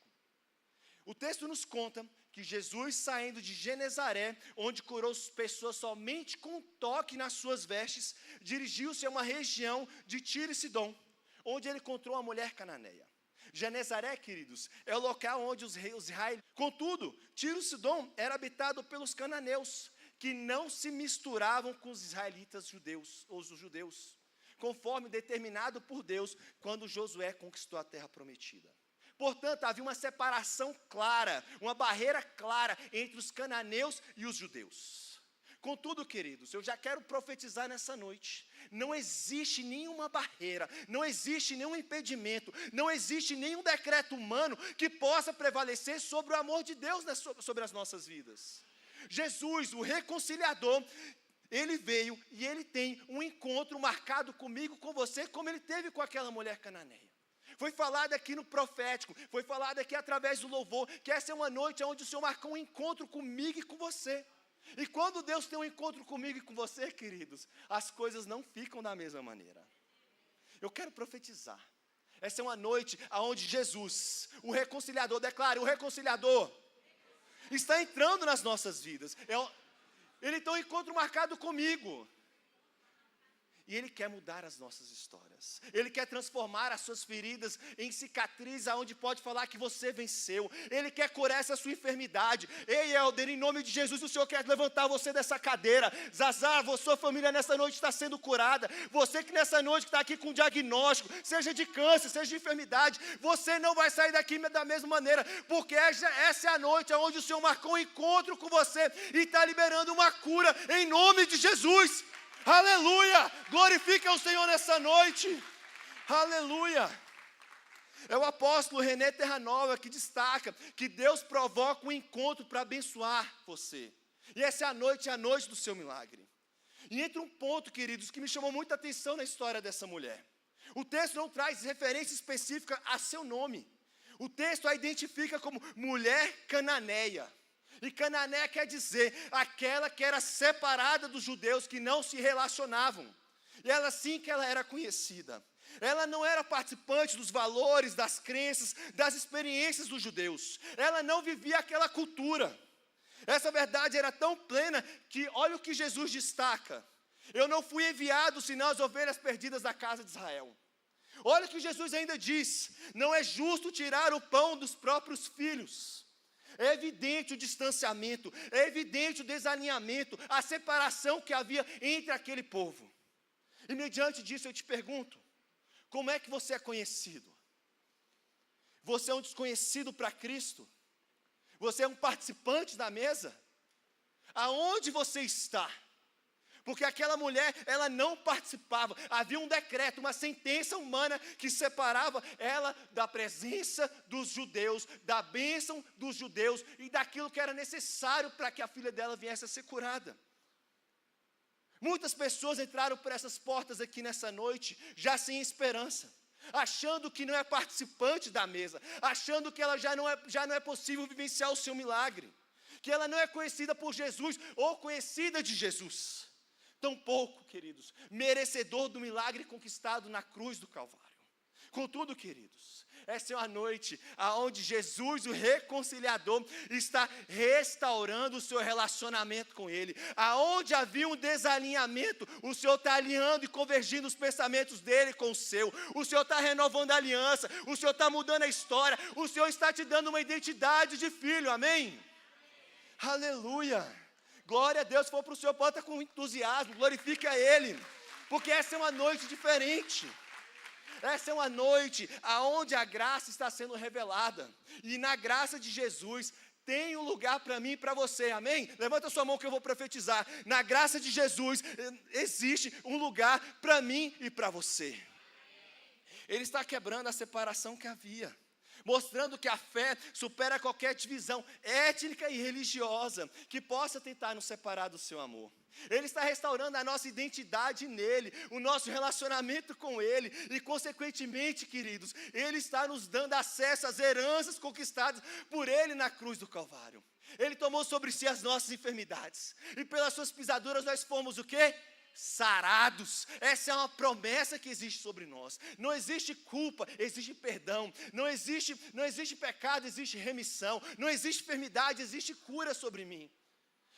O texto nos conta que Jesus, saindo de Genezaré, onde curou pessoas somente com um toque nas suas vestes, dirigiu-se a uma região de Tiro e Sidom, onde ele encontrou uma mulher cananeia. Genezaré, queridos, é o local onde os israelitas... Contudo, Tiro e Sidom era habitado pelos cananeus, que não se misturavam com os israelitas judeus, ou os judeus, conforme determinado por Deus, quando Josué conquistou a terra prometida. Portanto, havia uma separação clara, uma barreira clara entre os cananeus e os judeus. Contudo, queridos, eu já quero profetizar nessa noite, não existe nenhuma barreira, não existe nenhum impedimento, não existe nenhum decreto humano que possa prevalecer sobre o amor de Deus sobre as nossas vidas. Jesus, o reconciliador, ele veio e ele tem um encontro marcado comigo, com você, como ele teve com aquela mulher cananeia. Foi falado aqui no profético, foi falado aqui através do louvor, que essa é uma noite onde o Senhor marcou um encontro comigo e com você. E quando Deus tem um encontro comigo e com você, queridos, as coisas não ficam da mesma maneira. Eu quero profetizar. Essa é uma noite onde Jesus, o reconciliador, declara, o reconciliador está entrando nas nossas vidas. Ele tem um encontro marcado comigo. E Ele quer mudar as nossas histórias. Ele quer transformar as suas feridas em cicatriz, aonde pode falar que você venceu. Ele quer curar essa sua enfermidade. Ei, Helder, em nome de Jesus, o Senhor quer levantar você dessa cadeira. Zazar, sua família nessa noite está sendo curada. Você que nessa noite está aqui com diagnóstico, seja de câncer, seja de enfermidade, você não vai sair daqui da mesma maneira, porque essa é a noite onde o Senhor marcou um encontro com você e está liberando uma cura em nome de Jesus. Aleluia, glorifica o Senhor nessa noite, aleluia. É o apóstolo René Terranova que destaca que Deus provoca um encontro para abençoar você. E essa é a noite do seu milagre. E entra um ponto, queridos, que me chamou muita atenção na história dessa mulher. O texto não traz referência específica a seu nome. O texto a identifica como mulher cananeia. E Canané quer dizer aquela que era separada dos judeus, que não se relacionavam. E ela assim que ela era conhecida. Ela não era participante dos valores, das crenças, das experiências dos judeus. Ela não vivia aquela cultura. Essa verdade era tão plena que olha o que Jesus destaca. Eu não fui enviado senão as ovelhas perdidas da casa de Israel. Olha o que Jesus ainda diz. Não é justo tirar o pão dos próprios filhos. É evidente o distanciamento, é evidente o desalinhamento, a separação que havia entre aquele povo. E mediante disso eu te pergunto, como é que você é conhecido? Você é um desconhecido para Cristo? Você é um participante da mesa? Aonde você está? Porque aquela mulher, ela não participava. Havia um decreto, uma sentença humana que separava ela da presença dos judeus, da bênção dos judeus e daquilo que era necessário para que a filha dela viesse a ser curada. Muitas pessoas entraram por essas portas aqui nessa noite, já sem esperança, achando que não é participante da mesa, achando que ela já não é possível vivenciar o seu milagre, que ela não é conhecida por Jesus ou conhecida de Jesus. tampouco, queridos, merecedor do milagre conquistado na cruz do Calvário. Contudo, queridos, essa é uma noite onde Jesus, o reconciliador, está restaurando o seu relacionamento com Ele. Aonde havia um desalinhamento, o Senhor está alinhando e convergindo os pensamentos dele com o seu. O Senhor está renovando a aliança, o Senhor está mudando a história, o Senhor está te dando uma identidade de filho, amém? Aleluia! Glória a Deus, se for para o Senhor, bota com entusiasmo, glorifique a Ele, porque essa é uma noite diferente. Essa é uma noite onde a graça está sendo revelada, e na graça de Jesus tem um lugar para mim e para você, amém? Levanta sua mão que eu vou profetizar. Na graça de Jesus existe um lugar para mim e para você. Ele está quebrando a separação que havia, mostrando que a fé supera qualquer divisão étnica e religiosa que possa tentar nos separar do seu amor. Ele está restaurando a nossa identidade nele, o nosso relacionamento com ele, e consequentemente, queridos, ele está nos dando acesso às heranças conquistadas por ele na cruz do Calvário. Ele tomou sobre si as nossas enfermidades, e pelas suas pisaduras nós fomos o quê? Sarados. Essa é uma promessa que existe sobre nós. Não existe culpa, existe perdão. Não existe pecado, existe remissão. Não existe enfermidade, existe cura sobre mim.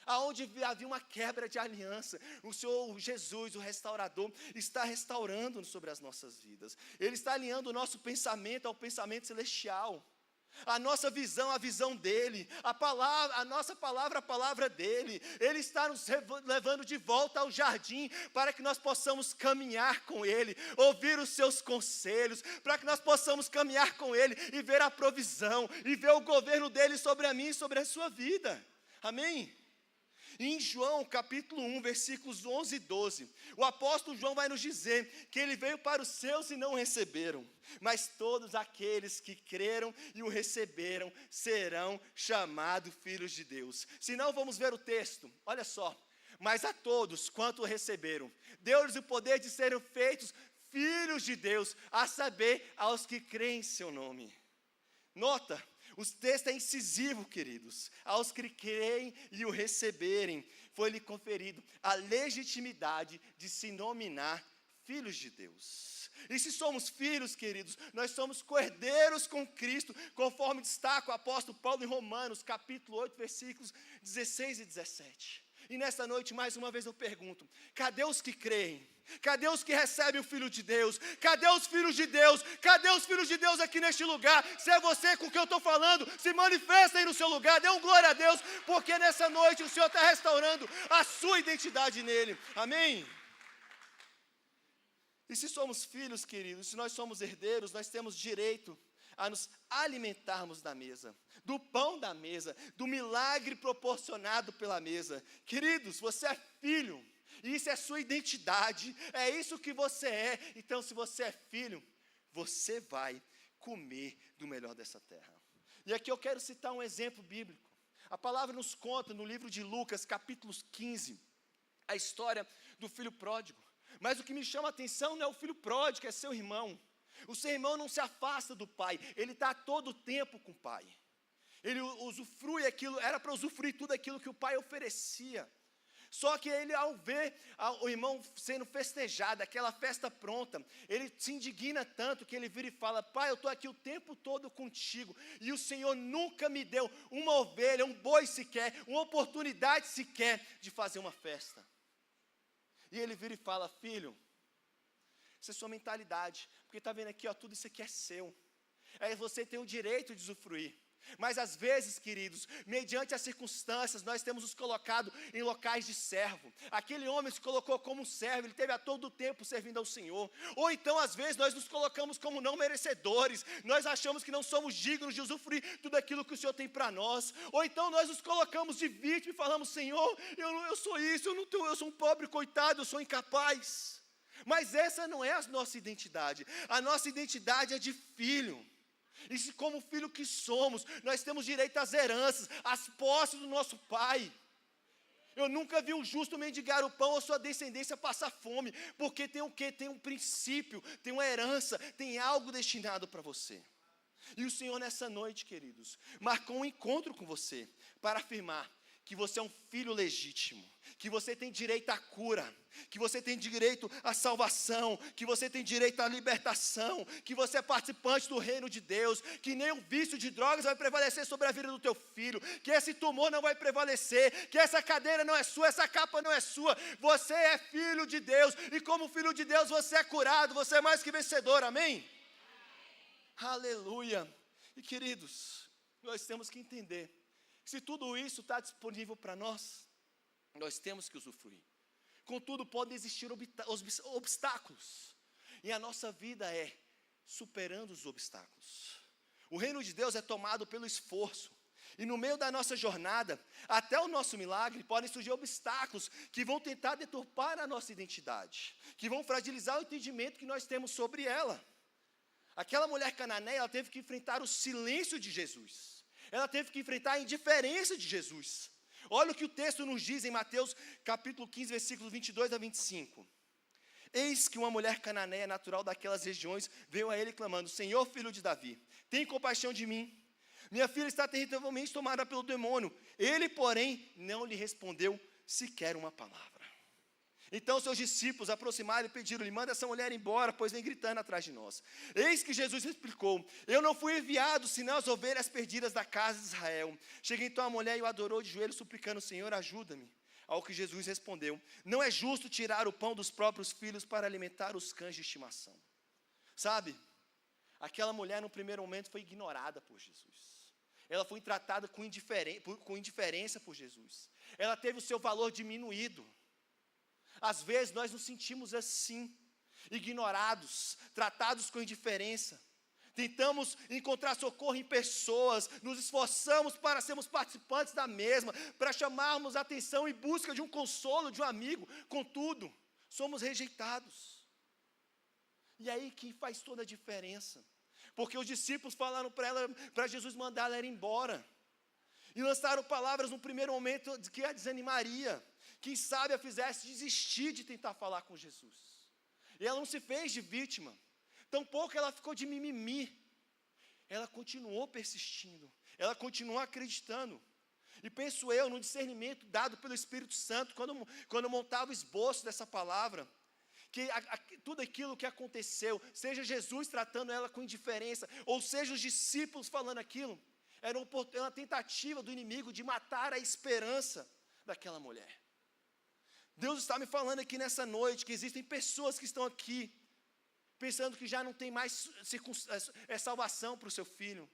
Aonde havia uma quebra de aliança, o Senhor Jesus, o restaurador, está restaurando sobre as nossas vidas. Ele está alinhando o nosso pensamento ao pensamento celestial. A nossa visão, a visão dele, a nossa palavra, a palavra dele. Ele está nos levando de volta ao jardim, para que nós possamos caminhar com ele, ouvir os seus conselhos, para que nós possamos caminhar com ele e ver a provisão, e ver o governo dele sobre a mim e sobre a sua vida, amém? Em João capítulo 1, versículos 11 e 12, o apóstolo João vai nos dizer que ele veio para os seus e não o receberam, mas todos aqueles que creram e o receberam serão chamados filhos de Deus. Se não, vamos ver o texto, olha só. Mas a todos quanto o receberam, deu-lhes o poder de serem feitos filhos de Deus, a saber, aos que creem em seu nome. Nota, o texto é incisivo, queridos. Aos que creem e o receberem, foi-lhe conferido a legitimidade de se denominar filhos de Deus. E se somos filhos, queridos, nós somos cordeiros com Cristo, conforme destaca o apóstolo Paulo em Romanos, capítulo 8, versículos 16 e 17. E nessa noite, mais uma vez eu pergunto, cadê os que creem? Cadê os que recebem o Filho de Deus? Cadê os filhos de Deus? Cadê os filhos de Deus aqui neste lugar? Se é você com o que eu estou falando, se manifesta aí no seu lugar, dê um glória a Deus, porque nessa noite o Senhor está restaurando a sua identidade nele, amém? E se somos filhos, queridos, se nós somos herdeiros, nós temos direito a nos alimentarmos da mesa, do pão da mesa, do milagre proporcionado pela mesa. Queridos, você é filho, e isso é sua identidade, é isso que você é. Então, se você é filho, você vai comer do melhor dessa terra. E aqui eu quero citar um exemplo bíblico. A palavra nos conta no livro de Lucas, capítulo 15, a história do filho pródigo. Mas o que me chama a atenção não é o filho pródigo, é seu irmão. O seu irmão não se afasta do pai, ele está todo o tempo com o pai. Ele usufrui aquilo, era para usufruir tudo aquilo que o pai oferecia. Só que ele, ao ver o irmão sendo festejado, aquela festa pronta, ele se indigna tanto que ele vira e fala: pai, eu estou aqui o tempo todo contigo, e o Senhor nunca me deu uma ovelha, um boi sequer, uma oportunidade sequer de fazer uma festa. E ele vira e fala: filho, essa é a sua mentalidade, porque está vendo aqui, ó, tudo isso aqui é seu, aí você tem o direito de usufruir. Mas às vezes, queridos, mediante as circunstâncias, nós temos nos colocado em locais de servo. Aquele homem se colocou como um servo, ele teve a todo tempo servindo ao Senhor. Ou então, às vezes, nós nos colocamos como não merecedores, nós achamos que não somos dignos de usufruir tudo aquilo que o Senhor tem para nós. Ou então nós nos colocamos de vítima e falamos: Senhor, eu sou isso, eu sou um pobre coitado, eu sou incapaz. Mas essa não é a nossa identidade é de filho. E se como filho que somos, nós temos direito às heranças, às posses do nosso pai. Eu nunca vi um justo mendigar o pão ou sua descendência passar fome, porque tem o quê? Tem um princípio, tem uma herança, tem algo destinado para você. E o Senhor nessa noite, queridos, marcou um encontro com você, para afirmar que você é um filho legítimo, que você tem direito à cura, que você tem direito à salvação, que você tem direito à libertação, que você é participante do reino de Deus, que nem o vício de drogas vai prevalecer sobre a vida do teu filho, que esse tumor não vai prevalecer, que essa cadeira não é sua, essa capa não é sua. Você é filho de Deus, e como filho de Deus você é curado, você é mais que vencedor, amém? Aleluia. E queridos, nós temos que entender, se tudo isso está disponível para nós temos que usufruir. Contudo, podem existir obstáculos, e a nossa vida é superando os obstáculos. O reino de Deus é tomado pelo esforço, e no meio da nossa jornada, até o nosso milagre, podem surgir obstáculos que vão tentar deturpar a nossa identidade, que vão fragilizar o entendimento que nós temos sobre ela. Aquela mulher cananeia, ela teve que enfrentar o silêncio de Jesus, ela teve que enfrentar a indiferença de Jesus. Olha o que o texto nos diz em Mateus capítulo 15, versículos 22 a 25. Eis que uma mulher cananeia natural daquelas regiões veio a ele clamando: Senhor, filho de Davi, tem compaixão de mim. Minha filha está terrivelmente tomada pelo demônio. Ele, porém, não lhe respondeu sequer uma palavra. Então seus discípulos aproximaram e pediram-lhe: manda essa mulher embora, pois vem gritando atrás de nós. Eis que Jesus explicou: eu não fui enviado senão as ovelhas perdidas da casa de Israel. Chega então a mulher e o adorou de joelhos, suplicando: Senhor, ajuda-me. Ao que Jesus respondeu: não é justo tirar o pão dos próprios filhos para alimentar os cães de estimação. Sabe, aquela mulher no primeiro momento foi ignorada por Jesus. Ela foi tratada com indiferença por Jesus. Ela teve o seu valor diminuído. Às vezes nós nos sentimos assim, ignorados, tratados com indiferença. Tentamos encontrar socorro em pessoas, nos esforçamos para sermos participantes da mesma, para chamarmos a atenção em busca de um consolo, de um amigo. Contudo, somos rejeitados. E aí que faz toda a diferença. Porque os discípulos falaram para Jesus mandar ela ir embora. E lançaram palavras no primeiro momento que a desanimaria. Quem sabe a fizesse desistir de tentar falar com Jesus. E ela não se fez de vítima. Tampouco ela ficou de mimimi. Ela continuou persistindo. Ela continuou acreditando. E penso eu, no discernimento dado pelo Espírito Santo, quando eu montava o esboço dessa palavra, que tudo aquilo que aconteceu, seja Jesus tratando ela com indiferença, ou seja os discípulos falando aquilo, era uma tentativa do inimigo de matar a esperança daquela mulher. Deus está me falando aqui nessa noite que existem pessoas que estão aqui pensando que já não tem mais salvação para o seu filho.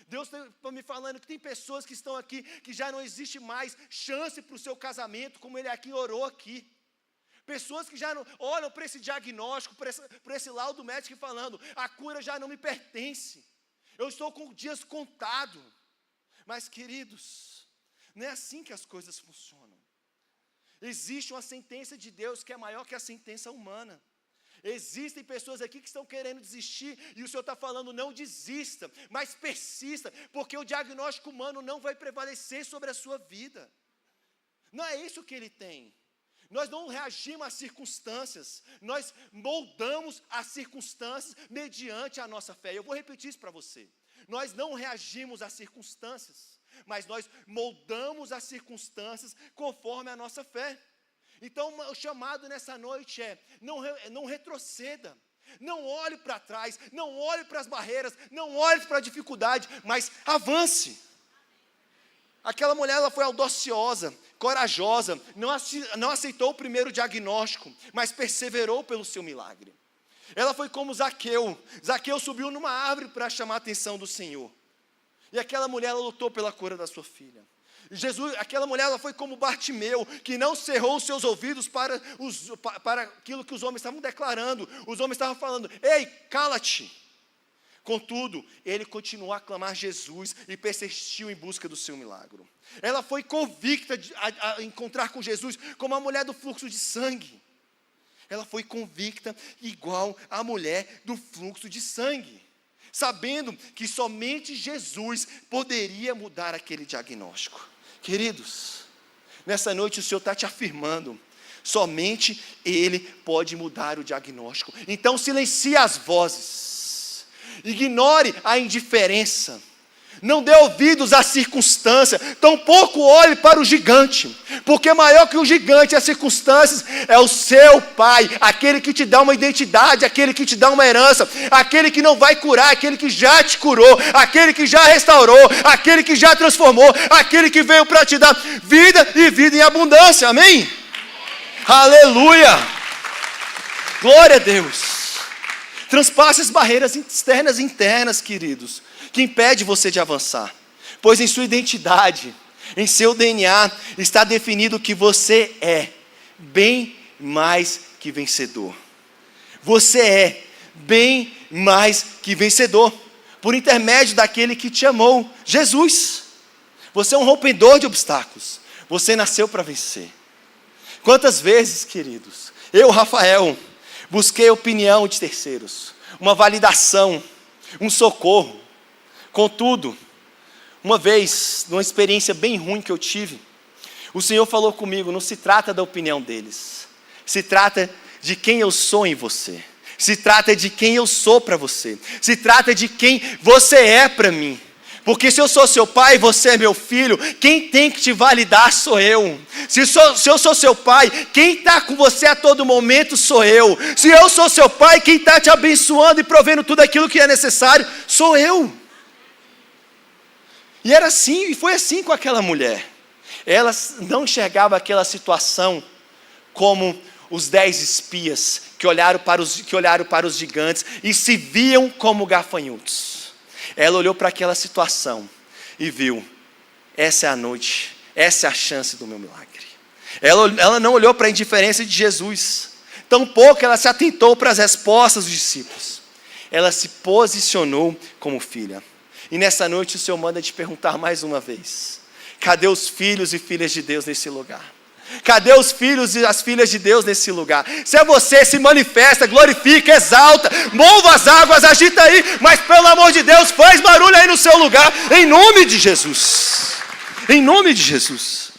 Deus está me falando que tem pessoas que estão aqui que já não existe mais chance para o seu casamento, como ele aqui orou aqui. Pessoas que já não olham para esse diagnóstico, para esse laudo médico falando: a cura já não me pertence, eu estou com dias contados. Mas queridos, não é assim que as coisas funcionam. Existe uma sentença de Deus que é maior que a sentença humana. Existem pessoas aqui que estão querendo desistir, e o Senhor está falando: não desista, mas persista, porque o diagnóstico humano não vai prevalecer sobre a sua vida. Não é isso que Ele tem. Nós não reagimos às circunstâncias, nós moldamos as circunstâncias mediante a nossa fé. Eu vou repetir isso para você. Nós não reagimos às circunstâncias, mas nós moldamos as circunstâncias conforme a nossa fé. Então o chamado nessa noite é: não retroceda, não olhe para trás, não olhe para as barreiras, não olhe para a dificuldade, mas avance. Aquela mulher, ela foi audaciosa, corajosa, não aceitou o primeiro diagnóstico, mas perseverou pelo seu milagre. Ela foi como Zaqueu. Zaqueu subiu numa árvore para chamar a atenção do Senhor. E aquela mulher, ela lutou pela cura da sua filha. Aquela mulher, ela foi como Bartimeu, que não cerrou os seus ouvidos para aquilo que os homens estavam declarando. Os homens estavam falando: ei, cala-te. Contudo, ele continuou a clamar Jesus e persistiu em busca do seu milagre. Ela foi convicta a encontrar com Jesus como a mulher do fluxo de sangue. Ela foi convicta igual a mulher do fluxo de sangue, sabendo que somente Jesus poderia mudar aquele diagnóstico. Queridos, nessa noite o Senhor está te afirmando: somente Ele pode mudar o diagnóstico. Então silencie as vozes, ignore a indiferença, Não dê ouvidos à circunstância, tampouco olhe para o gigante, porque maior que o gigante e as circunstâncias é o seu Pai, aquele que te dá uma identidade, aquele que te dá uma herança, aquele que não vai curar, aquele que já te curou, aquele que já restaurou, aquele que já transformou, aquele que veio para te dar vida e vida em abundância, amém? Aleluia! Glória a Deus! Transpasse as barreiras externas e internas, queridos, que impede você de avançar, pois em sua identidade, em seu DNA, está definido que você é bem mais que vencedor. Você é bem mais que vencedor, por intermédio daquele que te amou, Jesus. Você é um rompedor de obstáculos, você nasceu para vencer. Quantas vezes, queridos, eu, Rafael, busquei a opinião de terceiros, uma validação, um socorro. Contudo, uma vez, numa experiência bem ruim que eu tive, o Senhor falou comigo, não se trata da opinião deles, se trata de quem eu sou em você, se trata de quem eu sou para você, se trata de quem você é para mim. Porque se eu sou seu pai e você é meu filho, quem tem que te validar sou eu. Se eu sou seu pai, quem está com você a todo momento sou eu. Se eu sou seu pai, quem está te abençoando e provendo tudo aquilo que é necessário, sou eu. E era assim, e foi assim com aquela mulher. Ela não enxergava aquela situação como os 10 espias que olharam para os gigantes e se viam como gafanhotos. Ela olhou para aquela situação e viu, essa é a noite, essa é a chance do meu milagre. Ela não olhou para a indiferença de Jesus, tampouco ela se atentou para as respostas dos discípulos. Ela se posicionou como filha. E nessa noite o Senhor manda te perguntar mais uma vez, cadê os filhos e filhas de Deus nesse lugar? Cadê os filhos e as filhas de Deus nesse lugar? Se é você, se manifesta, glorifica, exalta, mova as águas, agita aí, mas pelo amor de Deus, faz barulho aí no seu lugar, em nome de Jesus. Em nome de Jesus.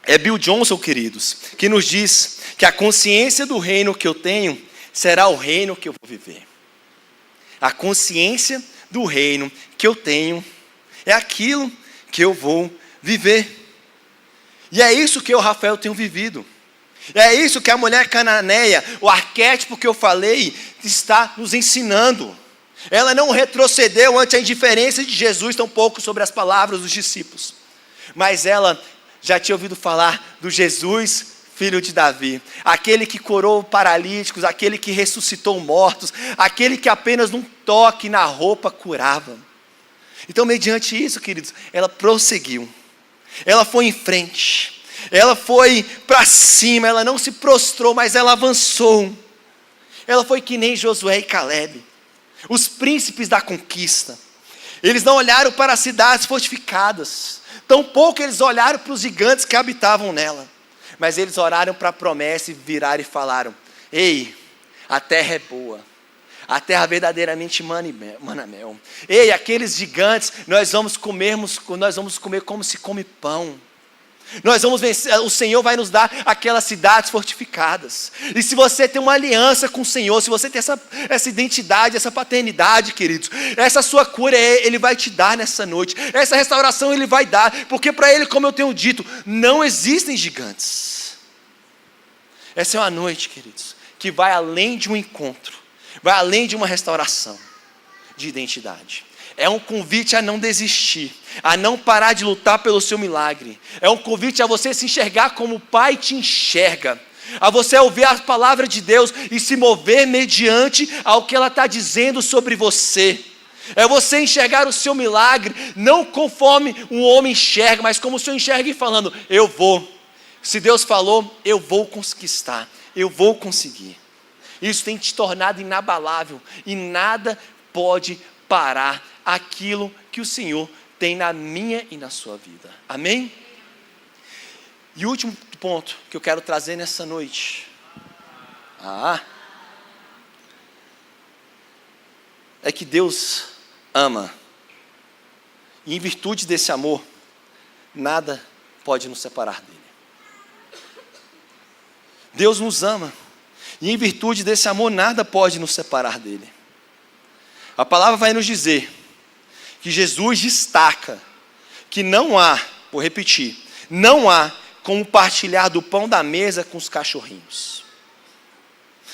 É Bill Johnson, queridos, que nos diz que a consciência do reino que eu tenho será o reino que eu vou viver. A consciência do reino que eu tenho é aquilo que eu vou viver. E é isso que eu, Rafael, tenho vivido. É isso que a mulher cananeia, o arquétipo que eu falei, está nos ensinando. Ela não retrocedeu ante a indiferença de Jesus, tampouco sobre as palavras dos discípulos. Mas ela já tinha ouvido falar do Jesus, filho de Davi, aquele que curou paralíticos, aquele que ressuscitou mortos, aquele que apenas num toque na roupa curava. Então, mediante isso, queridos, ela prosseguiu. Ela foi em frente, ela foi para cima, ela não se prostrou, mas ela avançou. Ela foi que nem Josué e Calebe, os príncipes da conquista. Eles não olharam para as cidades fortificadas, tampouco eles olharam para os gigantes que habitavam nela, mas eles oraram para a promessa e viraram e falaram, ei, a terra é boa, a terra verdadeiramente mana mel. Ei, aqueles gigantes, nós vamos comer como se come pão. Nós vamos vencer, o Senhor vai nos dar aquelas cidades fortificadas. E se você tem uma aliança com o Senhor, se você tem essa identidade, essa paternidade, queridos, essa sua cura, Ele vai te dar nessa noite. Essa restauração Ele vai dar, porque para Ele, como eu tenho dito, não existem gigantes. Essa é uma noite, queridos, que vai além de um encontro. Vai além de uma restauração de identidade. É um convite a não desistir, a não parar de lutar pelo seu milagre. É um convite a você se enxergar como o Pai te enxerga. A você ouvir a palavra de Deus e se mover mediante ao que ela está dizendo sobre você. É você enxergar o seu milagre, não conforme um homem enxerga, mas como o Senhor enxerga e falando, eu vou. Se Deus falou, eu vou conquistar, eu vou conseguir. Isso tem te tornado inabalável e nada pode parar aquilo que o Senhor tem na minha e na sua vida. Amém? E o último ponto que eu quero trazer nessa noite. É que Deus ama. E em virtude desse amor, nada pode nos separar dele. Deus nos ama. E em virtude desse amor, nada pode nos separar dele. A palavra vai nos dizer que Jesus destaca que não há, vou repetir, não há como partilhar do pão da mesa com os cachorrinhos.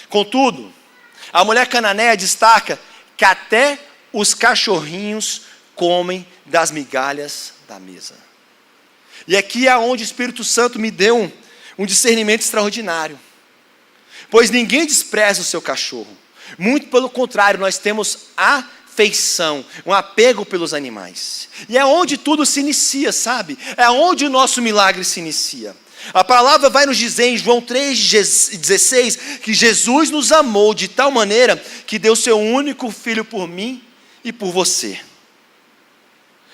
Contudo, a mulher cananeia destaca que até os cachorrinhos comem das migalhas da mesa. E aqui é onde o Espírito Santo me deu um discernimento extraordinário. Pois ninguém despreza o seu cachorro. Muito pelo contrário, nós temos afeição, um apego pelos animais. E é onde tudo se inicia, sabe? É onde o nosso milagre se inicia. A palavra vai nos dizer em João 3,16 que Jesus nos amou de tal maneira que deu seu único filho por mim e por você.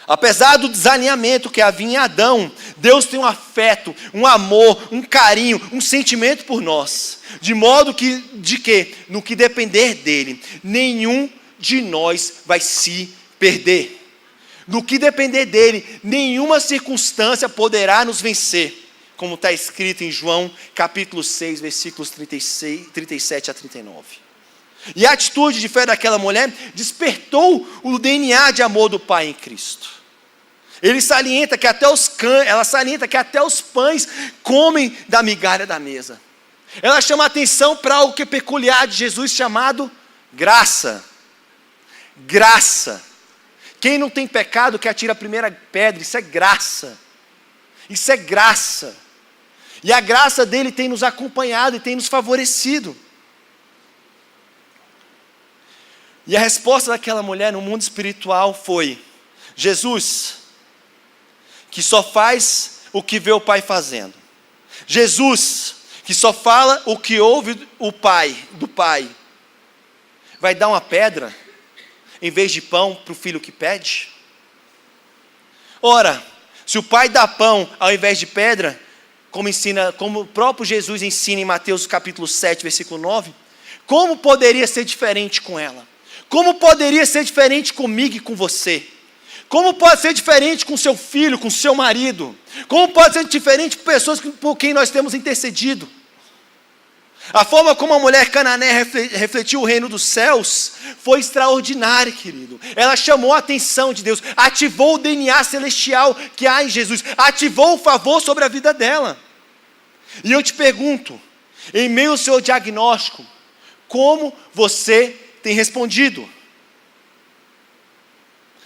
Apesar do desalinhamento que havia em Adão, Deus tem um afeto, um amor, um carinho, um sentimento por nós. De modo que, no que depender dele, nenhum de nós vai se perder. No que depender dele, nenhuma circunstância poderá nos vencer. Como está escrito em João capítulo 6, versículos 37 a 39. E a atitude de fé daquela mulher despertou o DNA de amor do Pai em Cristo. Ela salienta que até os pães comem da migalha da mesa. Ela chama a atenção para algo que é peculiar de Jesus, chamado graça. Graça. Quem não tem pecado que atira a primeira pedra, isso é graça. Isso é graça. E a graça dele tem nos acompanhado e tem nos favorecido. E a resposta daquela mulher no mundo espiritual foi: Jesus, que só faz o que vê o Pai fazendo. Jesus, que só fala o que ouve do Pai, vai dar uma pedra em vez de pão para o filho que pede? Ora, se o Pai dá pão ao invés de pedra, como o próprio Jesus ensina em Mateus capítulo 7, versículo 9, como poderia ser diferente com ela? Como poderia ser diferente comigo e com você? Como pode ser diferente com seu filho, com seu marido? Como pode ser diferente com pessoas por quem nós temos intercedido? A forma como a mulher cananeia refletiu o reino dos céus foi extraordinária, querido. Ela chamou a atenção de Deus, ativou o DNA celestial que há em Jesus, ativou o favor sobre a vida dela. E eu te pergunto, em meio ao seu diagnóstico, como você tem respondido?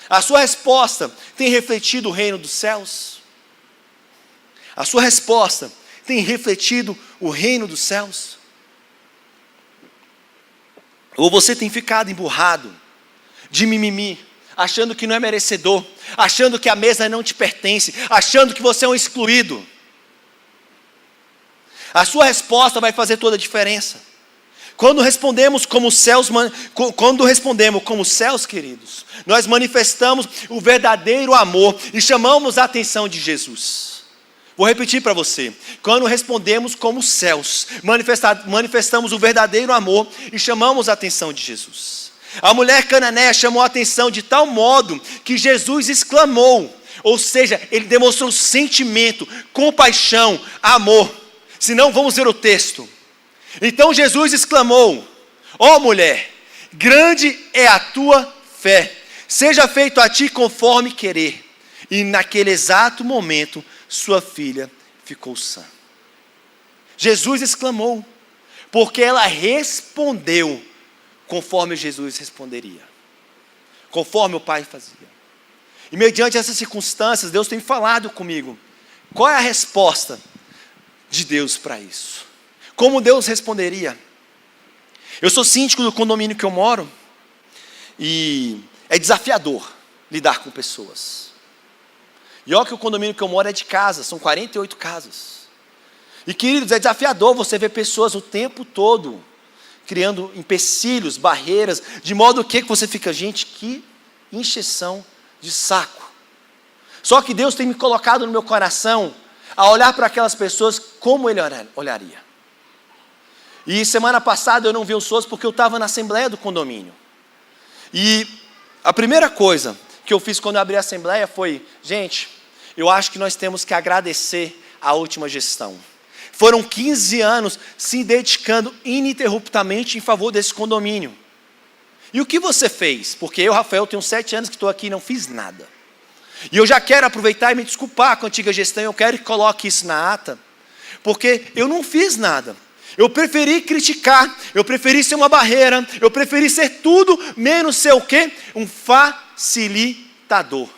A sua resposta tem refletido o reino dos céus? A sua resposta tem refletido o reino dos céus? Ou você tem ficado emburrado, de mimimi, achando que não é merecedor, achando que a mesa não te pertence, achando que você é um excluído? A sua resposta vai fazer toda a diferença. Quando respondemos como céus, queridos, nós manifestamos o verdadeiro amor e chamamos a atenção de Jesus. Vou repetir para você. Quando respondemos como céus, manifestamos o verdadeiro amor e chamamos a atenção de Jesus. A mulher cananeia chamou a atenção de tal modo que Jesus exclamou, ou seja, ele demonstrou sentimento, compaixão, amor. Se não, vamos ver o texto. Então Jesus exclamou: ó mulher, grande é a tua fé, seja feito a ti conforme querer. E naquele exato momento, sua filha ficou sã. Jesus exclamou, porque ela respondeu conforme Jesus responderia, conforme o Pai fazia. E mediante essas circunstâncias, Deus tem falado comigo. Qual é a resposta de Deus para isso? Como Deus responderia? Eu sou síndico do condomínio que eu moro e é desafiador lidar com pessoas. E olha que o condomínio que eu moro é de casas, são 48 casas. E queridos, é desafiador você ver pessoas o tempo todo criando empecilhos, barreiras, de modo que você fica, gente, que encheção de saco. Só que Deus tem me colocado no meu coração a olhar para aquelas pessoas como Ele olharia. E semana passada eu não vi os outros porque eu estava na assembleia do condomínio. E a primeira coisa que eu fiz quando eu abri a assembleia foi: gente, eu acho que nós temos que agradecer a última gestão. Foram 15 anos se dedicando ininterruptamente em favor desse condomínio. E o que você fez? Porque eu, Rafael, tenho 7 anos que estou aqui e não fiz nada. E eu já quero aproveitar e me desculpar com a antiga gestão, eu quero que coloque isso na ata, porque eu não fiz nada. Eu preferi criticar, eu preferi ser uma barreira, eu preferi ser tudo menos ser o quê? Um facilitador.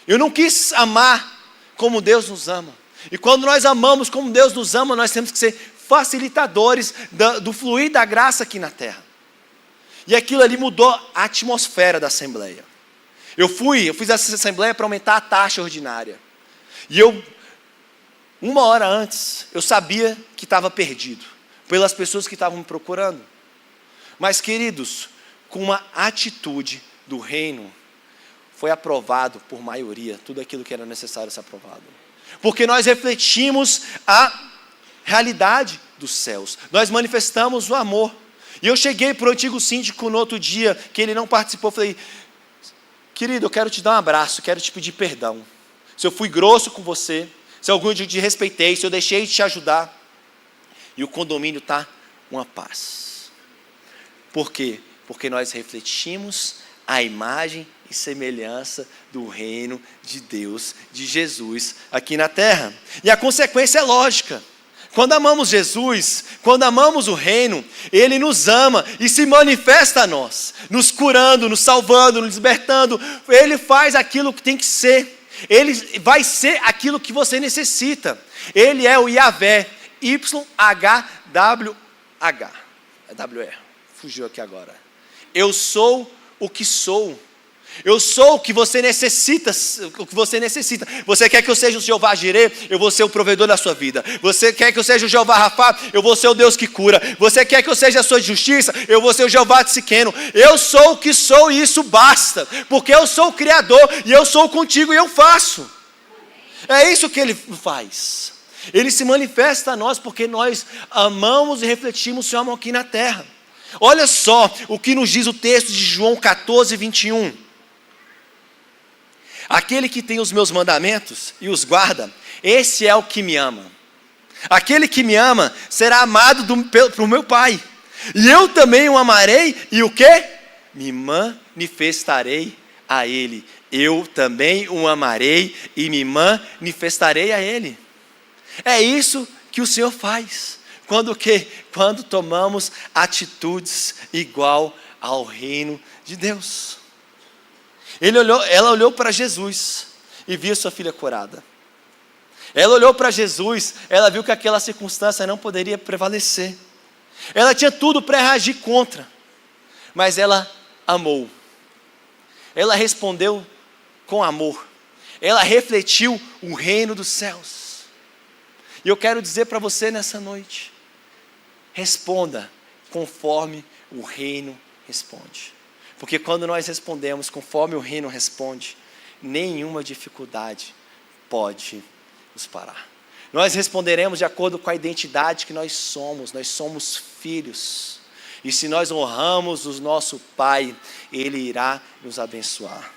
Eu não quis amar como Deus nos ama. E quando nós amamos como Deus nos ama, nós temos que ser facilitadores do fluir da graça aqui na terra. E aquilo ali mudou a atmosfera da assembleia. Eu fiz essa assembleia para aumentar a taxa ordinária. E uma hora antes, eu sabia que estava perdido, pelas pessoas que estavam me procurando. Mas, queridos, com uma atitude do reino, foi aprovado por maioria, tudo aquilo que era necessário ser aprovado. Porque nós refletimos a realidade dos céus, nós manifestamos o amor. E eu cheguei para o antigo síndico no outro dia, que ele não participou, falei: querido, eu quero te dar um abraço, quero te pedir perdão. Se eu fui grosso com você, se algum dia eu te respeitei, se eu deixei de te ajudar. E o condomínio está uma paz. Por quê? Porque nós refletimos a imagem e semelhança do reino de Deus, de Jesus, aqui na terra. E a consequência é lógica. Quando amamos Jesus, quando amamos o reino, Ele nos ama e se manifesta a nós, nos curando, nos salvando, nos libertando. Ele faz aquilo que tem que ser. Ele vai ser aquilo que você necessita. Ele é o Yahvé, YHWH. É WE, fugiu aqui agora. Eu sou o que sou. Eu sou o que você necessita, Você quer que eu seja o Jeová Jireh? Eu vou ser o provedor da sua vida. Você quer que eu seja o Jeová Rafá? Eu vou ser o Deus que cura. Você quer que eu seja a sua justiça? Eu vou ser o Jeová Tsiqueno. Eu sou o que sou e isso basta. Porque eu sou o Criador e eu sou contigo e eu faço. É isso que Ele faz. Ele se manifesta a nós porque nós amamos e refletimos o seu amor aqui na terra. Olha só o que nos diz o texto de João 14, 21. Aquele que tem os meus mandamentos e os guarda, esse é o que me ama. Aquele que me ama será amado pelo meu Pai. E eu também o amarei e o quê? Me manifestarei a Ele. Eu também o amarei e me manifestarei a Ele. É isso que o Senhor faz. Quando o quê? Quando tomamos atitudes igual ao reino de Deus. Ela olhou para Jesus e viu sua filha curada. Ela olhou para Jesus, ela viu que aquela circunstância não poderia prevalecer. Ela tinha tudo para reagir contra, mas ela amou. Ela respondeu com amor. Ela refletiu o reino dos céus. E eu quero dizer para você nessa noite: responda conforme o reino responde. Porque quando nós respondemos conforme o reino responde, nenhuma dificuldade pode nos parar. Nós responderemos de acordo com a identidade que nós somos filhos. E se nós honramos o nosso Pai, Ele irá nos abençoar.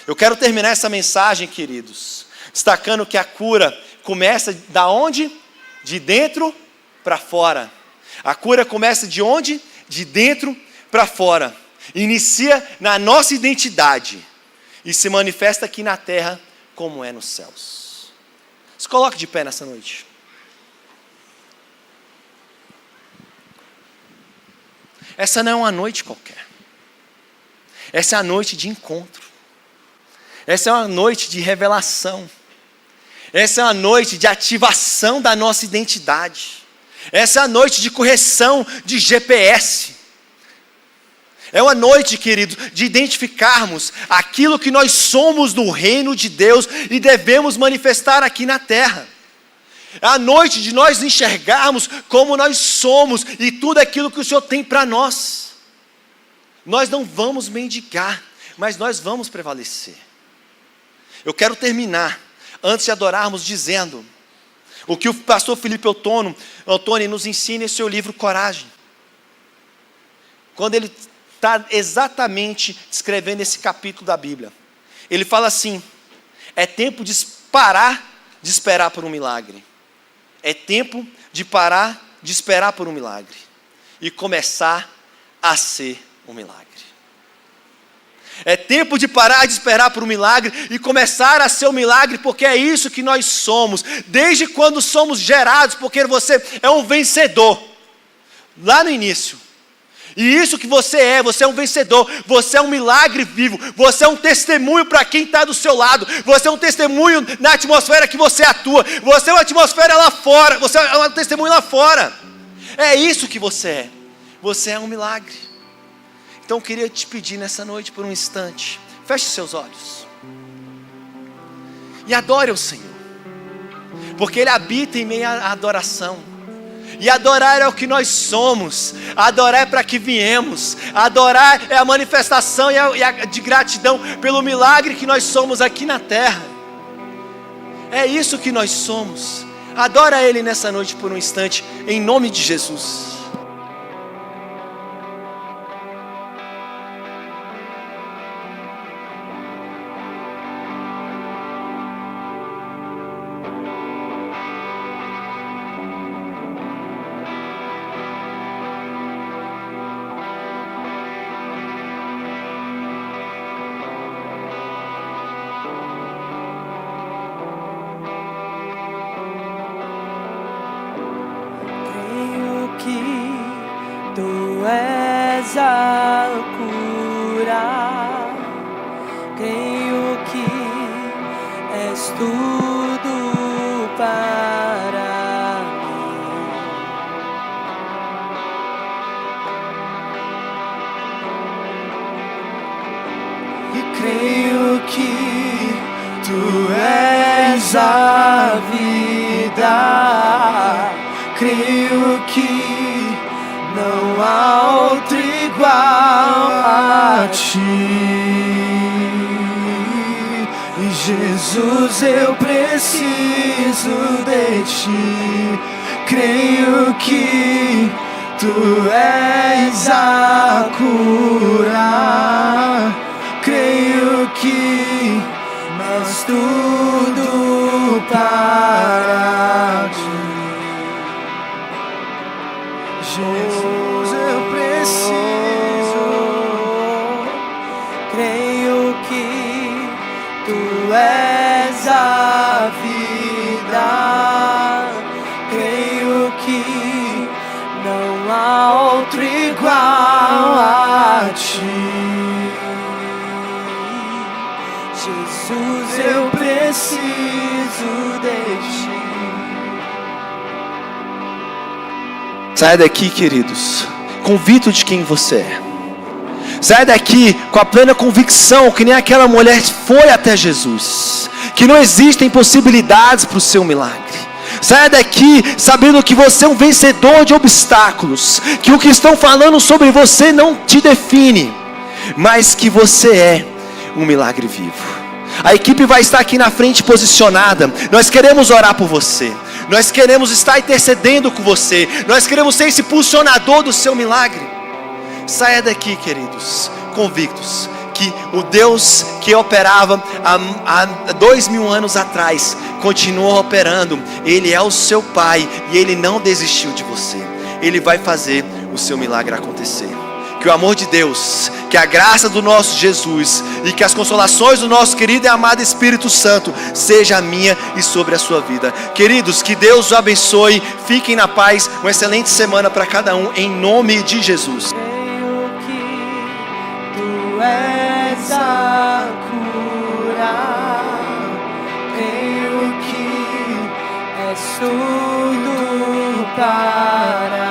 Eu quero terminar essa mensagem, queridos, destacando que a cura começa da onde? De dentro para fora. A cura começa de onde? De dentro para fora. Inicia na nossa identidade e se manifesta aqui na terra como é nos céus. Se coloque de pé nessa noite. Essa não é uma noite qualquer. Essa é a noite de encontro. Essa é uma noite de revelação. Essa é uma noite de ativação da nossa identidade. Essa é a noite de correção de GPS. É uma noite, querido, de identificarmos aquilo que nós somos no reino de Deus e devemos manifestar aqui na terra. É a noite de nós enxergarmos como nós somos e tudo aquilo que o Senhor tem para nós. Nós não vamos mendigar, mas nós vamos prevalecer. Eu quero terminar, antes de adorarmos, dizendo o que o pastor Felipe Ottoni nos ensina em seu livro Coragem. Quando ele está exatamente descrevendo esse capítulo da Bíblia. Ele fala assim: é tempo de parar de esperar por um milagre. É tempo de parar de esperar por um milagre e começar a ser um milagre. É tempo de parar de esperar por um milagre e começar a ser um milagre, porque é isso que nós somos, desde quando somos gerados, porque você é um vencedor, lá no início. E isso que você é um vencedor, você é um milagre vivo, você é um testemunho para quem está do seu lado, você é um testemunho na atmosfera que você atua, você é uma atmosfera lá fora, você é um testemunho lá fora. É isso que você é um milagre. Então eu queria te pedir nessa noite por um instante, feche seus olhos e adore o Senhor, porque Ele habita em meio à adoração. E adorar é o que nós somos, adorar é para que viemos, adorar é a manifestação de gratidão pelo milagre que nós somos aqui na terra. É isso que nós somos. Adora Ele nessa noite por um instante, em nome de Jesus. Tu és a cura, creio que és tudo para mim. E creio que tu és a vida, creio que não há outro igual a ti. E Jesus, eu preciso de ti. Creio que tu és a cura. Creio que és tudo para ti. Jesus, eu preciso. Creio que tu és a vida. Creio que não há outro igual a ti. Jesus, eu preciso de ti. Saia daqui, queridos, convicto de quem você é. Saia daqui com a plena convicção que nem aquela mulher foi até Jesus, que não existem possibilidades para o seu milagre. Saia daqui sabendo que você é um vencedor de obstáculos, que o que estão falando sobre você não te define, mas que você é um milagre vivo. A equipe vai estar aqui na frente posicionada. Nós queremos orar por você. Nós queremos estar intercedendo com você. Nós queremos ser esse impulsionador do seu milagre. Saia daqui, queridos, convictos que o Deus que operava há 2000 anos atrás continua operando. Ele é o seu Pai e Ele não desistiu de você. Ele vai fazer o seu milagre acontecer. Que o amor de Deus, que a graça do nosso Jesus e que as consolações do nosso querido e amado Espírito Santo seja a minha e sobre a sua vida. Queridos, que Deus os abençoe. Fiquem na paz. Uma excelente semana para cada um, em nome de Jesus. Creio que tu és a cura. Creio que és tudo para